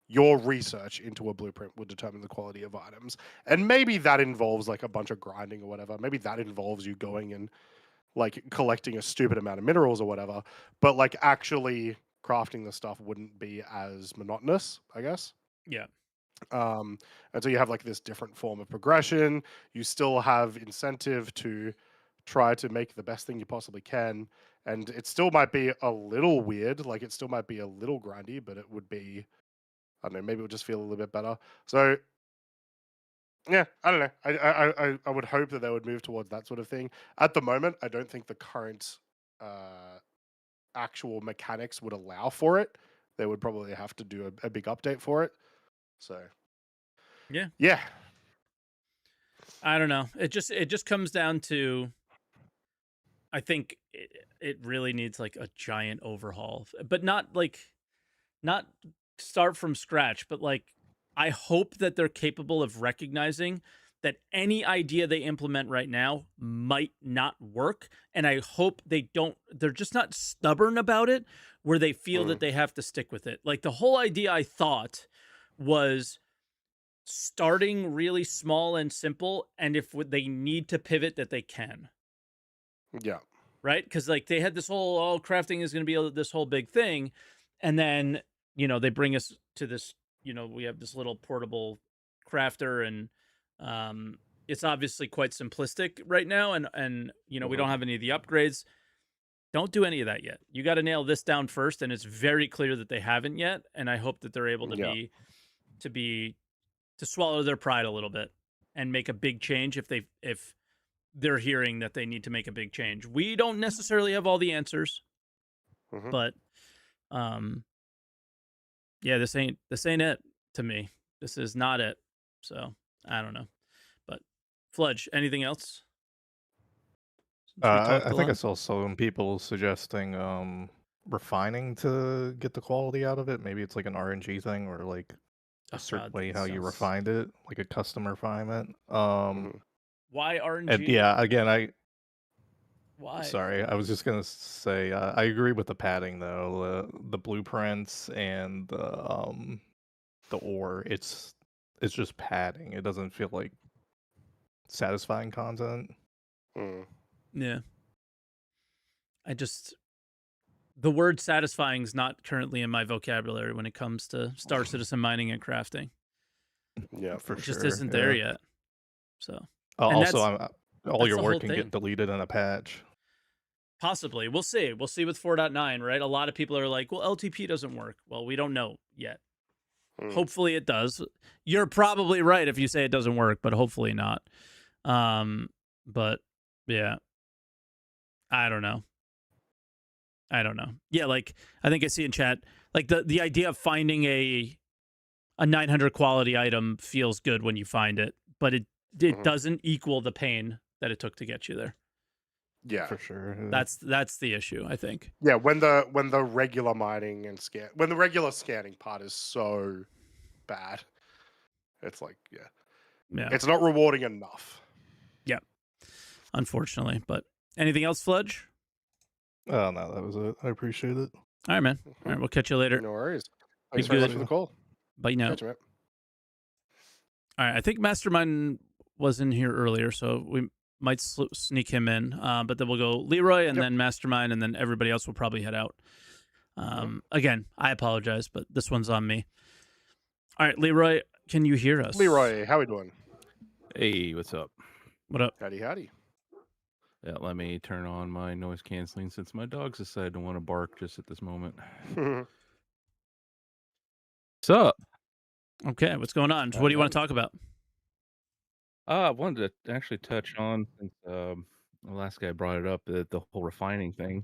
your research into a blueprint would determine the quality of items. And maybe that involves like a bunch of grinding or whatever. Maybe that involves you going and like collecting a stupid amount of minerals or whatever. But like actually crafting the stuff wouldn't be as monotonous, I guess. Yeah. And so you have like this different form of progression. You still have incentive to try to make the best thing you possibly can. And it still might be a little weird, like it still might be a little grindy, but it would be, I don't know, maybe it would just feel a little bit better. So yeah, I don't know. I would hope that they would move towards that sort of thing. At the moment, I don't think the current actual mechanics would allow for it. They would probably have to do a big update for it. So yeah. I don't know. It just comes down to, I think it really needs like a giant overhaul, but not start from scratch, but like I hope that they're capable of recognizing that any idea they implement right now might not work. And I hope they're just not stubborn about it, where they feel that they have to stick with it. Like the whole idea, I thought, was starting really small and simple, and if they need to pivot, that they can. Yeah. Right? Because like they had this whole crafting is going to be this whole big thing, and then they bring us to this. We have this little portable crafter, and it's obviously quite simplistic right now, and we don't have any of the upgrades. Don't do any of that yet. You got to nail this down first, and it's very clear that they haven't yet. And I hope that they're able to swallow their pride a little bit and make a big change if they're hearing that they need to make a big change. We don't necessarily have all the answers, but yeah, this ain't it to me. This is not it. So I don't know. But Fludge, anything else? I think I saw some people suggesting refining to get the quality out of it. Maybe it's like an RNG thing, or like a certain way how you refined it, like a custom refinement. Why RNG? And yeah, again, why? Sorry, I was just gonna say I agree with the padding though. The blueprints and the ore. It's just padding. It doesn't feel like satisfying content. Yeah. The word satisfying is not currently in my vocabulary when it comes to Star Citizen mining and crafting. Yeah, for sure. It just isn't there yet. So also, all your work can get deleted in a patch. Possibly. We'll see. We'll see with 4.9, right? A lot of people are like, well, LTP doesn't work. Well, we don't know yet. Hopefully it does. You're probably right if you say it doesn't work, but hopefully not. But yeah. I don't know. Yeah, like I think I see in chat, like the idea of finding a 900 quality item feels good when you find it, but it doesn't equal the pain that it took to get you there. Yeah, for sure. That's the issue, I think. Yeah, when the regular mining and when the regular scanning part is so bad, it's like yeah, it's not rewarding enough. Yeah, unfortunately. But anything else, Fludge? Oh no, that was it. I appreciate it. All right, man. All right, we'll catch you later. No worries. Thanks very much for the call. Bye now. Catch you, all right, I think Mastermind was in here earlier, so we might sneak him in. But then we'll go Leroy and then Mastermind, and then everybody else will probably head out. Again, I apologize, but this one's on me. All right, Leroy, can you hear us? Leroy, how we doing? Hey, what's up? What up? Howdy. Yeah, let me turn on my noise canceling since my dogs decided to want to bark just at this moment. What's up? Okay, what's going on? What do you want to talk about? I wanted to actually touch on, since the last guy brought it up, the whole refining thing.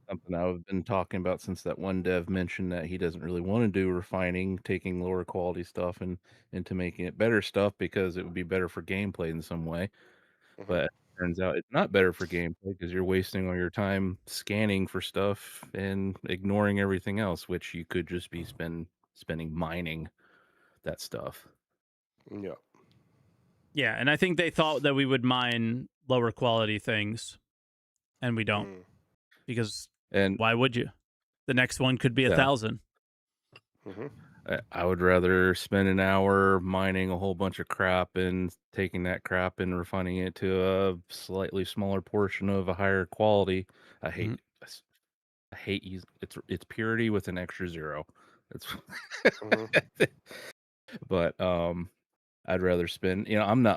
Something I've been talking about since that one dev mentioned that he doesn't really want to do refining, taking lower quality stuff and into making it better stuff because it would be better for gameplay in some way. But it turns out it's not better for gameplay because you're wasting all your time scanning for stuff and ignoring everything else, which you could just be spending mining that stuff. Yeah. Yeah, and I think they thought that we would mine lower quality things, and we don't. Because why would you? The next one could be 1,000. I would rather spend an hour mining a whole bunch of crap and taking that crap and refining it to a slightly smaller portion of a higher quality. I hate using it's purity with an extra zero. It's but I'd rather spend, I'm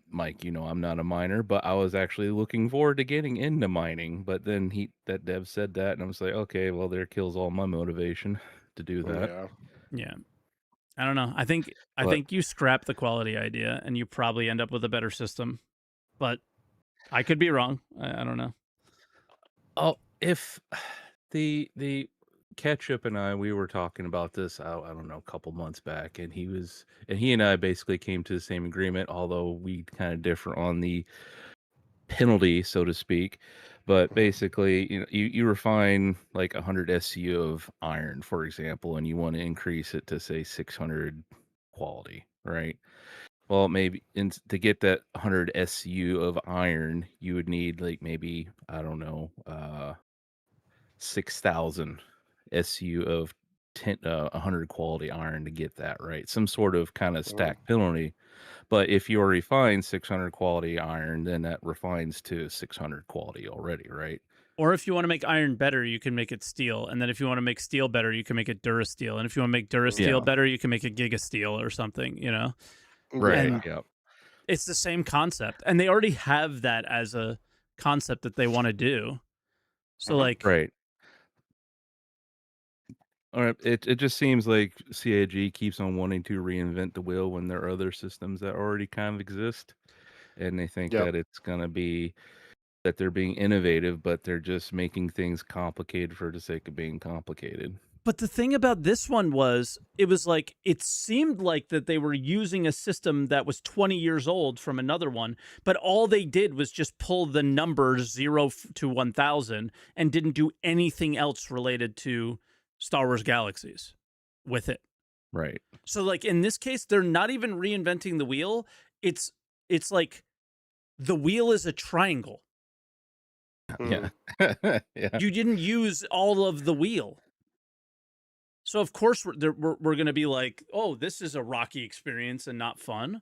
Mike, I'm not a miner, but I was actually looking forward to getting into mining. But then that dev said that, and I was like, okay, well, there kills all my motivation to do that. Yeah. I don't know. I think you scrap the quality idea and you probably end up with a better system. But I could be wrong. I don't know. Oh, if the Ketchup and we were talking about this, I don't know, a couple months back, and he and I basically came to the same agreement, although we kind of differ on the penalty, so to speak. But basically, you refine like 100 SCU of iron, for example, and you want to increase it to say 600 quality, right? Well, maybe to get that 100 SCU of iron, you would need like maybe, I don't know, 6,000 SU of 100 quality iron to get that, right? Some sort of kind of stack penalty. But if you refine 600 quality iron, then that refines to 600 quality already, right? Or if you want to make iron better, you can make it steel. And then if you want to make steel better, you can make it Durasteel. And if you want to make Durasteel better, you can make it Gigasteel or something, you know? Right. And it's the same concept. And they already have that as a concept that they want to do. So like right. All right. It just seems like CAG keeps on wanting to reinvent the wheel when there are other systems that already kind of exist. And they think that it's gonna be that they're being innovative, but they're just making things complicated for the sake of being complicated. But the thing about this one was, it was like, it seemed like that they were using a system that was 20 years old from another one, but all they did was just pull the numbers 0 to 1,000 and didn't do anything else related to Star Wars Galaxies with it. Right. So like in this case, they're not even reinventing the wheel. It's like the wheel is a triangle. Yeah. You didn't use all of the wheel. So of course we're going to be like, oh, this is a rocky experience and not fun.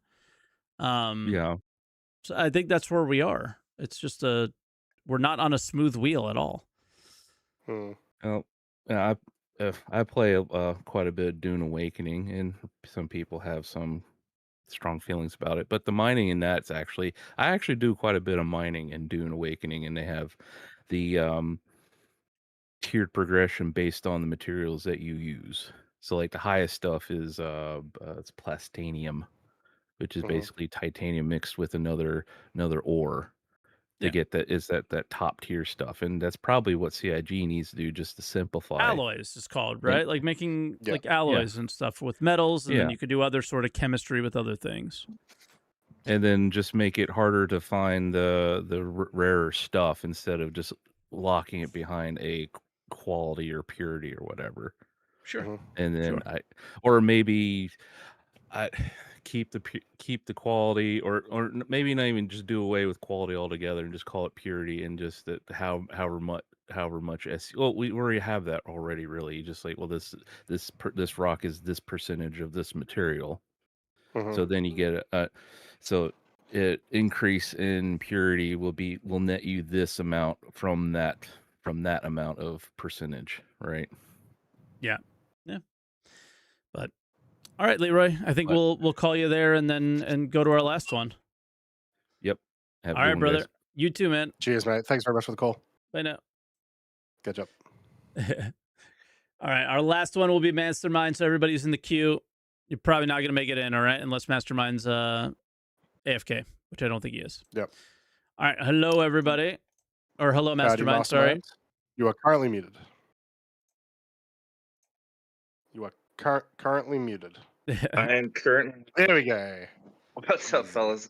So I think that's where we are. It's just we're not on a smooth wheel at all. Well, yeah, I play quite a bit of Dune Awakening, and some people have some strong feelings about it. But the mining in that's I actually do quite a bit of mining in Dune Awakening, and they have the tiered progression based on the materials that you use. So like the highest stuff is it's plastanium, which is basically titanium mixed with another ore to get that top tier stuff. And that's probably what CIG needs to do, just to simplify. Alloys is called, right? Like making like alloys and stuff with metals, and then you could do other sort of chemistry with other things. And then just make it harder to find the rarer stuff instead of just locking it behind a quality or purity or whatever. Sure. And then or maybe I keep the quality, or maybe not even just do away with quality altogether and just call it purity, and just that however much well, we already have that already, really. Just like, well, this rock is this percentage of this material. So then you get so it increase in purity will net you this amount from that amount of percentage, right? Yeah. But all right, Leroy, I think we'll call you there and go to our last one. Yep. All right, brother. Guys. You too, man. Cheers, mate. Thanks very much for the call. Bye now. Good job. All right, our last one will be Mastermind. So everybody's in the queue. You're probably not going to make it in, all right, unless Mastermind's AFK, which I don't think he is. Yep. All right, hello, everybody. Or hello, Mastermind, sorry. You are currently muted. You are currently muted. I am currently. There we go. What's up, fellas?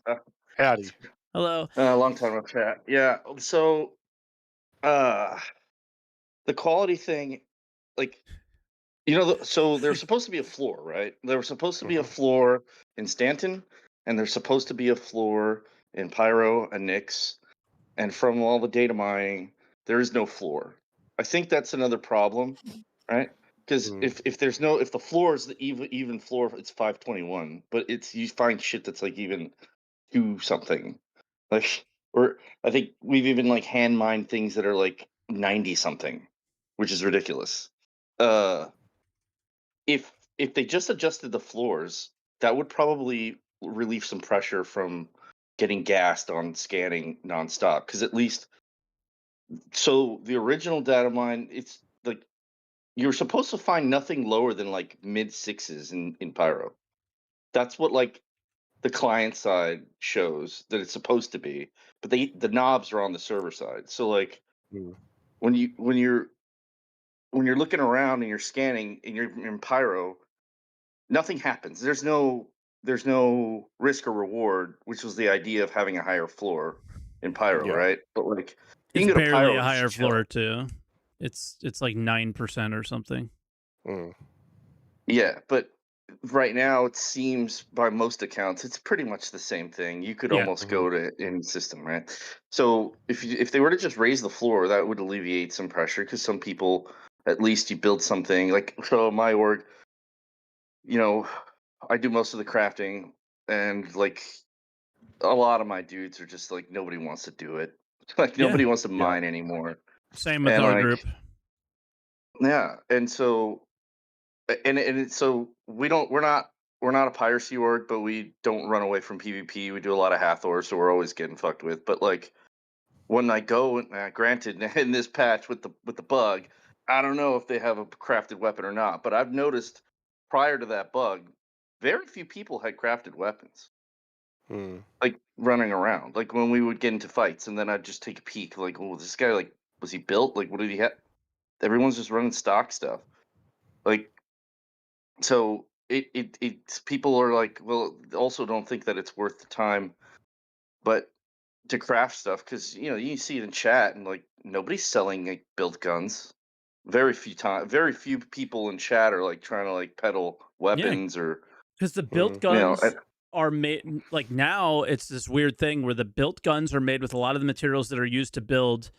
Howdy. Hello. Long time no chat. Yeah. So, the quality thing, like, so there's supposed to be a floor, right? There was supposed to be a floor in Stanton, and there's supposed to be a floor in Pyro and Nyx. And from all the data mining, there is no floor. I think that's another problem, right? Because if the floor is the even floor, it's 521, but you find shit that's like even 2 something, like, or I think we've even like hand mined things that are like 90 something, which is ridiculous. If they just adjusted the floors, that would probably relieve some pressure from getting gassed on scanning nonstop. Because at least, so the original data mine, it's like you're supposed to find nothing lower than like mid 6s in Pyro. That's what like the client side shows that it's supposed to be, but the knobs are on the server side. So like when you're looking around and you're scanning and you're in Pyro, nothing happens. There's no risk or reward, which was the idea of having a higher floor in Pyro, right? But like it's barely a higher floor too. It's like 9% or something. Yeah, but right now it seems by most accounts it's pretty much the same thing. You could Yeah. almost go to any system, right? So if they were to just raise the floor, that would alleviate some pressure because some people, at least you build something like, so my org, you know, I do most of the crafting, and like a lot of my dudes are just like nobody wants to do it. Like Yeah. nobody wants to Yeah. mine anymore. Same with And our like group. yeah, and so so we're not a piracy org, but we don't run away from PvP. We do a lot of Hathor, so we're always getting fucked with. But like when I go, granted, in this patch with the bug, I don't know if they have a crafted weapon or not. But I've noticed prior to that bug, very few people had crafted weapons, Hmm. like running around. Like when we would get into fights, and then I'd just take a peek, like, oh, this guy, like, was he built? Like, what did he have? Everyone's just running stock stuff. Like, so it's people are like, well, also don't think that it's worth the time, but to craft stuff, because you see it in chat, and like nobody's selling like built guns. Very few people in chat are like trying to like peddle weapons or Because the Hmm. built guns are made, like now it's this weird thing where the built guns are made with a lot of the materials that are used to build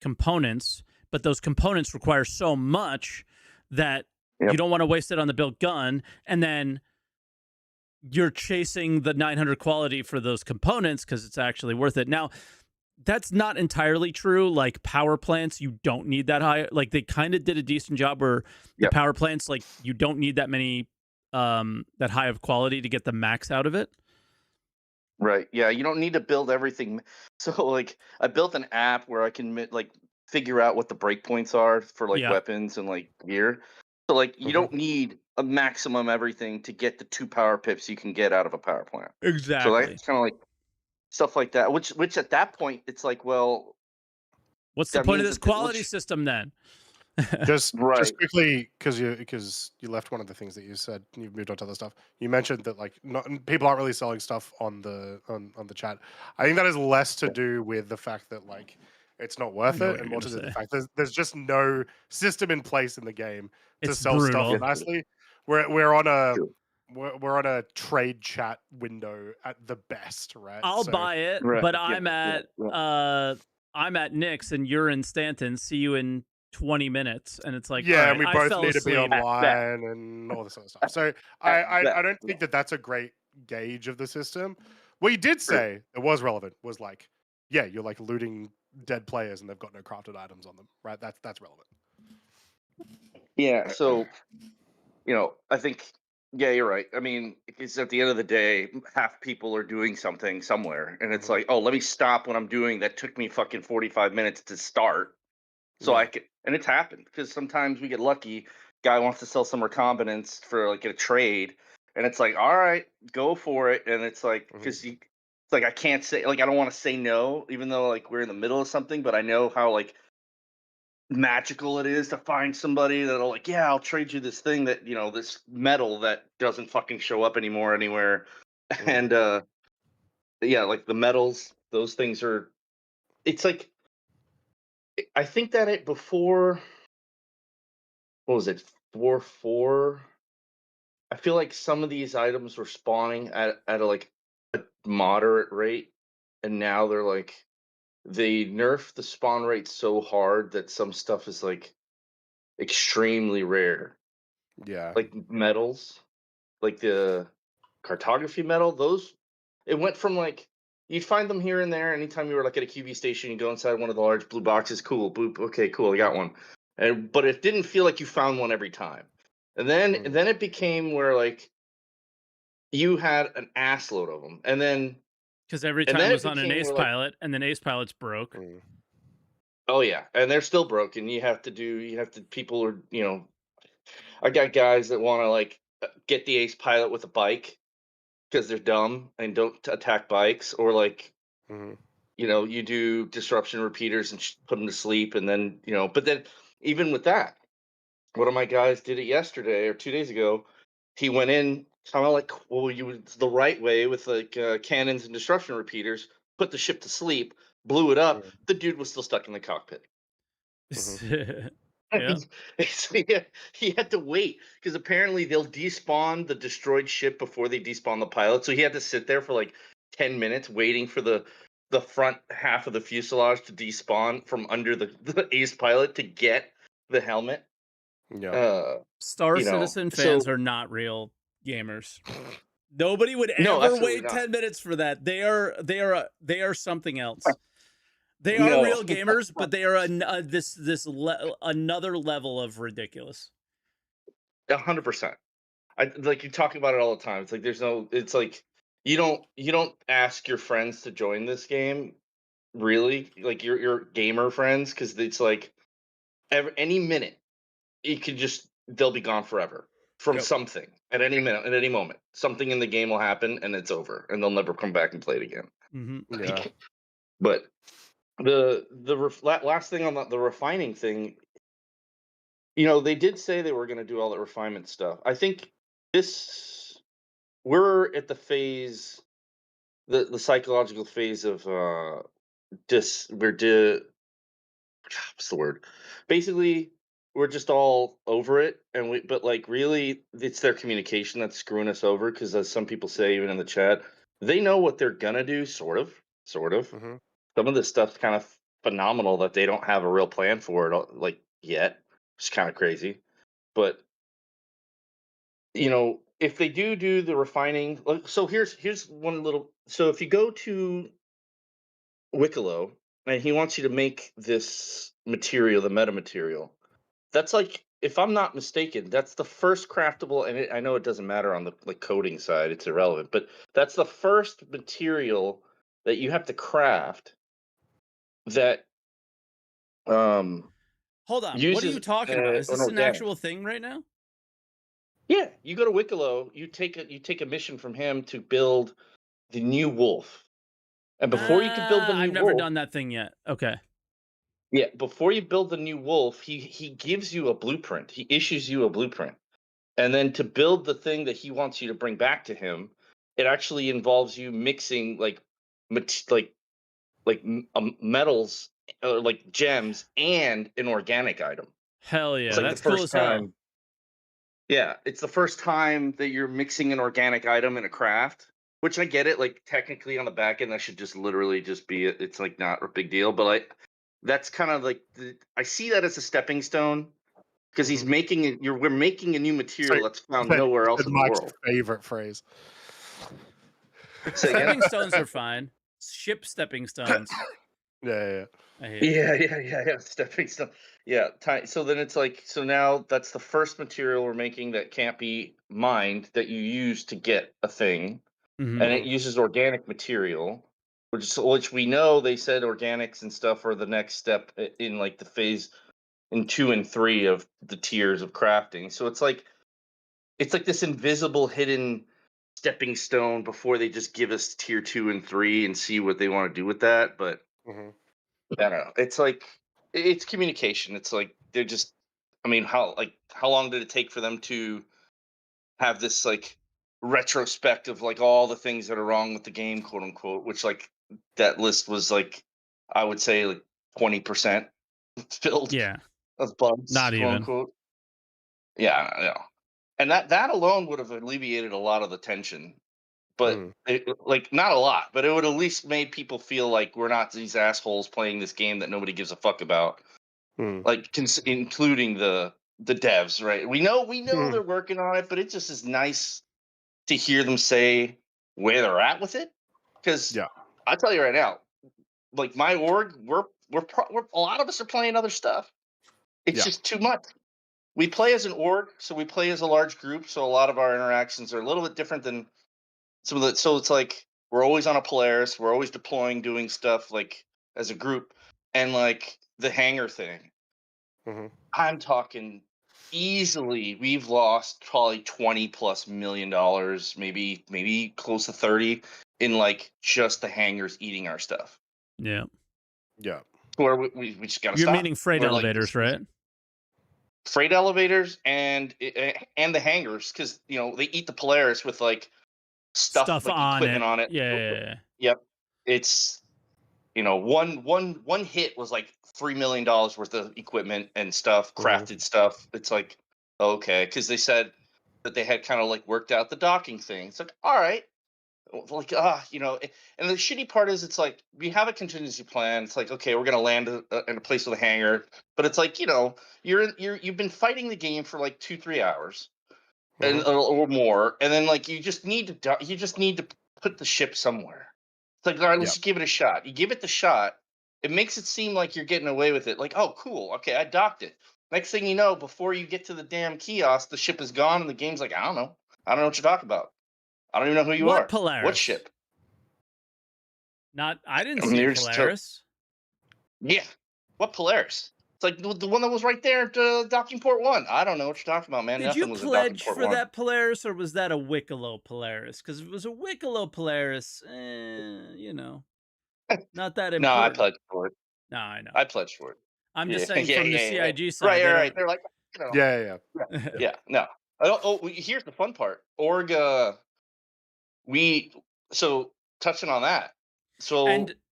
components, but those components require so much that Yep. you don't want to waste it on the built gun, and then you're chasing the 900 quality for those components because it's actually worth it. Now, that's not entirely true. Like power plants, you don't need that high. Like they kind of did a decent job where the Yep. power plants, like you don't need that many, that high of quality to get the max out of it. Right. Yeah, you don't need to build everything. So like I built an app where I can like figure out what the breakpoints are for like Yeah. weapons and like gear. So like you Mhm. don't need a maximum everything to get the 2 power pips you can get out of a power plant. So Exactly. that's kind of like stuff like that. Which at that point it's like, well, What's the that point of means this that quality system then? Just right. quickly, because you left one of the things that you said, and you've moved on to other stuff. You mentioned that like people aren't really selling stuff on the chat. I think that is less to do with the fact that like it's not worth know it, what and you're more to gonna do with the say. fact there's just no system in place in the game to It's sell stuff brutal. nicely. We're on a True. we're on a trade chat window at the best, right? I'll So buy it, Right. but Yeah. I'm at Nick's and you're in Stanton. See you in 20 minutes, and it's like, all yeah, right, and we I both fell need to be asleep. online and all this other stuff. So I don't think that that's a great gauge of the system. What you did say that was relevant was like, yeah, you're like looting dead players and they've got no crafted items on them, right? That's relevant. Yeah, so I think, yeah, you're right. I mean, it's at the end of the day, half people are doing something somewhere, and it's Mhm. like, oh, let me stop what I'm doing that took me fucking 45 minutes to start, so I Yeah. can. And it's happened because sometimes we get lucky. Guy wants to sell some recombinants for like a trade, and it's like, all right, go for it. And it's like, because it's like I can't say, like I don't want to say no, even though like we're in the middle of something, but I know how like magical it is to find somebody that'll like, yeah, I'll trade you this thing that, this metal that doesn't fucking show up anymore anywhere. And yeah, like the metals, those things are, it's like, I think that it before, what was it, 4-4, I feel like some of these items were spawning at a like a moderate rate, and now they're like, they nerf the spawn rate so hard that some stuff is like extremely rare, Yeah. like metals, like the cartography metal. Those, it went from like, you'd find them here and there anytime you were like at a QV station. You go inside one of the large blue boxes, cool, boop, okay, cool, I got one. But it didn't feel like you found one every time. And then it became where like you had an ass load of them, and then Because every and time then it it was on an became ace where like, pilot, and then ace pilots broke. oh yeah, and they're still broken. People are, I got guys that want to like get the ace pilot with a bike because they're dumb and don't attack bikes, or like, you do disruption repeaters and put them to sleep, and then, but then even with that, one of my guys did it yesterday or 2 days ago. He went in kind of like, well, it's the right way with like cannons and disruption repeaters, put the ship to sleep, blew it up. The dude was still stuck in the cockpit. Yeah. So he had to wait because apparently they'll despawn the destroyed ship before they despawn the pilot. So he had to sit there for like 10 minutes waiting for the front half of the fuselage to despawn from under the ace pilot to get the helmet. Yeah. Star You know, Citizen fans so are not real gamers. Nobody would no, ever absolutely wait not. 10 minutes for that. They are something else. They are No. real gamers, but they are another level of ridiculous. 100%. Like you talk about it all the time. It's like it's like you don't ask your friends to join this game, really, like your gamer friends, because it's like any minute they'll be gone forever from Yep. something at any minute, at any moment. Something in the game will happen and it's over, and they'll never come back and play it again. Mm-hmm. Yeah. But last thing on the refining thing, they did say they were going to do all that refinement stuff. I think we're at the phase, the psychological phase of what's the word? Basically, we're just all over it, but like really, it's their communication that's screwing us over. Because as some people say, even in the chat, they know what they're gonna do, sort of. Mm-hmm. Some of this stuff's kind of phenomenal that they don't have a real plan for it, like yet. It's kind of crazy, but if they do the refining, so here's one little. So if you go to Wicklow and he wants you to make this material, the meta material, that's like, if I'm not mistaken, that's the first craftable, and I know it doesn't matter on the coding side, it's irrelevant, but that's the first material that you have to craft that Hold on. What are you uses talking about? Is an this an organic. actual thing right now? Yeah, you go to Wicklow, you take a mission from him to build the new wolf. And before you can build the new I've never wolf, done that thing yet. Okay. yeah, before you build the new wolf, he gives you a blueprint. He issues you a blueprint. And then to build the thing that he wants you to bring back to him, it actually involves you mixing metals, like gems, and an organic item. Hell yeah. It's like That's the cool first as hell. time. Yeah, it's the first time that you're mixing an organic item in a craft, which I get it. Like technically on the back end, that should just literally just be it. It's like not a big deal, but that's kind of like I see that as a stepping stone because he's making it. We're making a new material that's found nowhere else in the Mike's world. favorite phrase. Say again? Stepping stones are fine. Ship stepping stones. Yeah. I hate it. Yeah. Stepping stone. Yeah. So then it's like, so now that's the first material we're making that can't be mined that you use to get a thing. Mhm. And it uses organic material, which we know they said organics and stuff are the next step in like the phase in 2 and 3 of the tiers of crafting. So it's like this invisible hidden stepping stone before they just give us tier 2 and 3 and see what they want to do with that. But Mm-hmm. I don't know. It's like it's communication. It's like they're just. I mean, how long did it take for them to have this like retrospect of like all the things that are wrong with the game, quote unquote? Which like that list was like, I would say like 20% filled Yeah. of bugs, Not quote even. unquote. Yeah. And that alone would have alleviated a lot of the tension. But like not a lot, but it would at least made people feel like we're not these assholes playing this game that nobody gives a fuck about. Like including the devs, right? We know they're working on it, but it just is nice to hear them say where they're at with it. Because I'll tell you right now, like my org, we're a lot of us are playing other stuff. It's just too much. We play as an org, so we play as a large group, so a lot of our interactions are a little bit different than so it's like we're always on a Polaris, we're always deploying, doing stuff like as a group, and like the hangar thing. I'm talking easily. We've lost probably $20+ million, maybe close to 30 in like just the hangars eating our stuff. Yeah. Where we just gotta You're stop. meaning freight We're elevators, right? Freight elevators and the hangars, because they eat the Polaris with like stuff like on equipment it. on it. Yeah. Yep. It's you know, one hit was like $3 million worth of equipment and stuff, crafted stuff. It's like, okay, because they said that they had kind of like worked out the docking thing. It's like, all right, like you know. And the shitty part is, it's like we have a contingency plan. It's like, okay, we're gonna land in a place with a hangar, but it's like, you know, you've been fighting the game for like 2-3 hours and or more, and then like you just need to put the ship somewhere. It's like, all right, let's just give it a shot. You give it the shot, it makes it seem like you're getting away with it. Like, oh, cool, okay, I docked it. Next thing you know, before you get to the damn kiosk, the ship is gone, and the game's like, I don't know what you're talking about. I don't even know who you What are. Polaris? What ship? I didn't see Polaris. Yeah, what Polaris? It's like the one that was right there at docking port 1. I don't know what you're talking about, man. Did Nothing you was pledge for 1. that Polaris, or was that a Wicklow Polaris? Because if it was a Wicklow Polaris, you know, not that important. No, I pledged for it. No, I know. I pledged for it. I'm just saying from the CIG side. Right. They're like, you know, Yeah. No. Here's the fun part. Org, so touching on that. So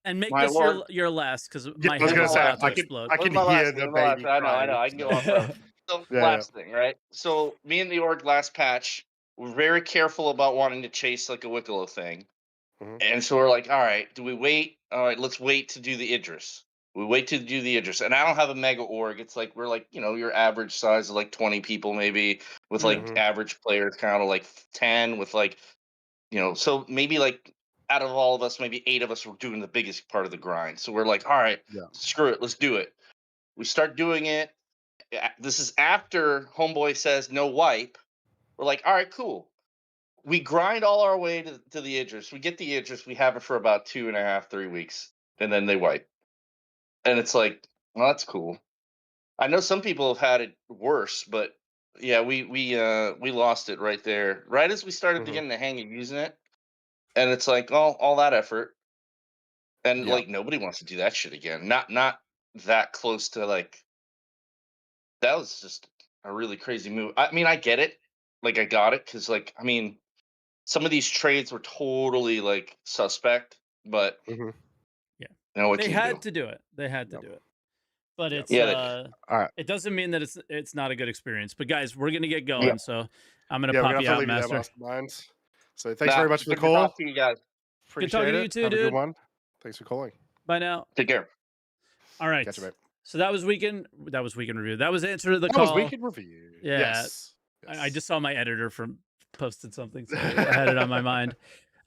and make my this Lord, your last, because I my was head gonna is say, about to I explode. can my hear last the thing, baby I know. crying. I can go on forever. So last thing, right? So me and the org last patch, we're very careful about wanting to chase like a Wicklow thing. And so we're like, all right, do we wait? All right, let's wait to do the Idris. We wait to do the Idris. And I don't have a mega org. It's like, we're like, you know, your average size of like 20 people maybe, with like average players count of like 10, with like, you know, so maybe like out of all of us, maybe 8 of us were doing the biggest part of the grind. So we're like, all right, screw it, let's do it. We start doing it. This is after Homeboy says no wipe. We're like, all right, cool. We grind all our way to the Idris. We get the Idris. We have it for about 2.5, 3 weeks, and then they wipe. And it's like, well, that's cool. I know some people have had it worse, but yeah, we lost it right there, right as we started to get in the hang of using it. And it's like, all that effort, and like nobody wants to do that shit again. Not that close to like. That was just a really crazy move. I mean, I get it. Like, I got it, because like, I mean, some of these trades were totally like suspect, but yeah, you know what they can had you do? to do it. They had to do it. But it's all right. It doesn't mean that it's not a good experience. But guys, we're gonna get going, so I'm gonna pop you out, Master. So thanks very much for the call. Good talk to you guys. Good talking to you too, Have dude. a good one. Thanks for calling. Bye now. Take care. All right. Catch you, mate. So that was weekend review. That was answer to the call. That was weekend review. Yeah. Yes. I just saw my editor posted something, so I had it on my mind.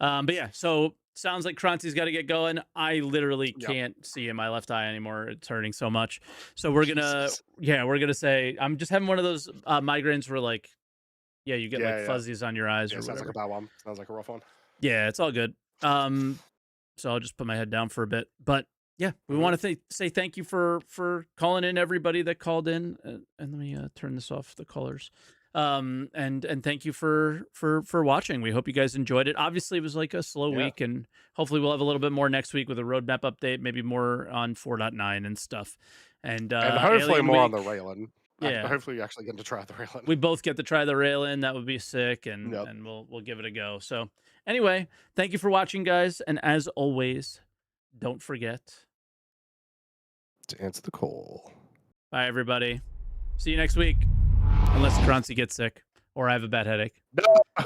But yeah, so sounds like Croncy's got to get going. I literally can't see in my left eye anymore. It's hurting so much. So we're gonna say, I'm just having one of those migraines where like, you get like fuzzies on your eyes or whatever. Sounds like a bad one. Sounds like a rough one. Yeah, it's all good. So I'll just put my head down for a bit. But yeah, we want to say thank you for calling in, everybody that called in. And let me turn this off, the callers. And thank you for watching. We hope you guys enjoyed it. Obviously, it was like a slow week, and hopefully we'll have a little bit more next week with a roadmap update, maybe more on 4.9 and stuff. And hopefully Alien more Week, on the Railen. Yeah. Hopefully you actually get to try the Railen. We both get to try the Railen. That would be sick, and we'll give it a go. So anyway, thank you for watching, guys. And as always, don't forget to answer the call. Bye, everybody. See you next week. Unless Croncy gets sick or I have a bad headache. No.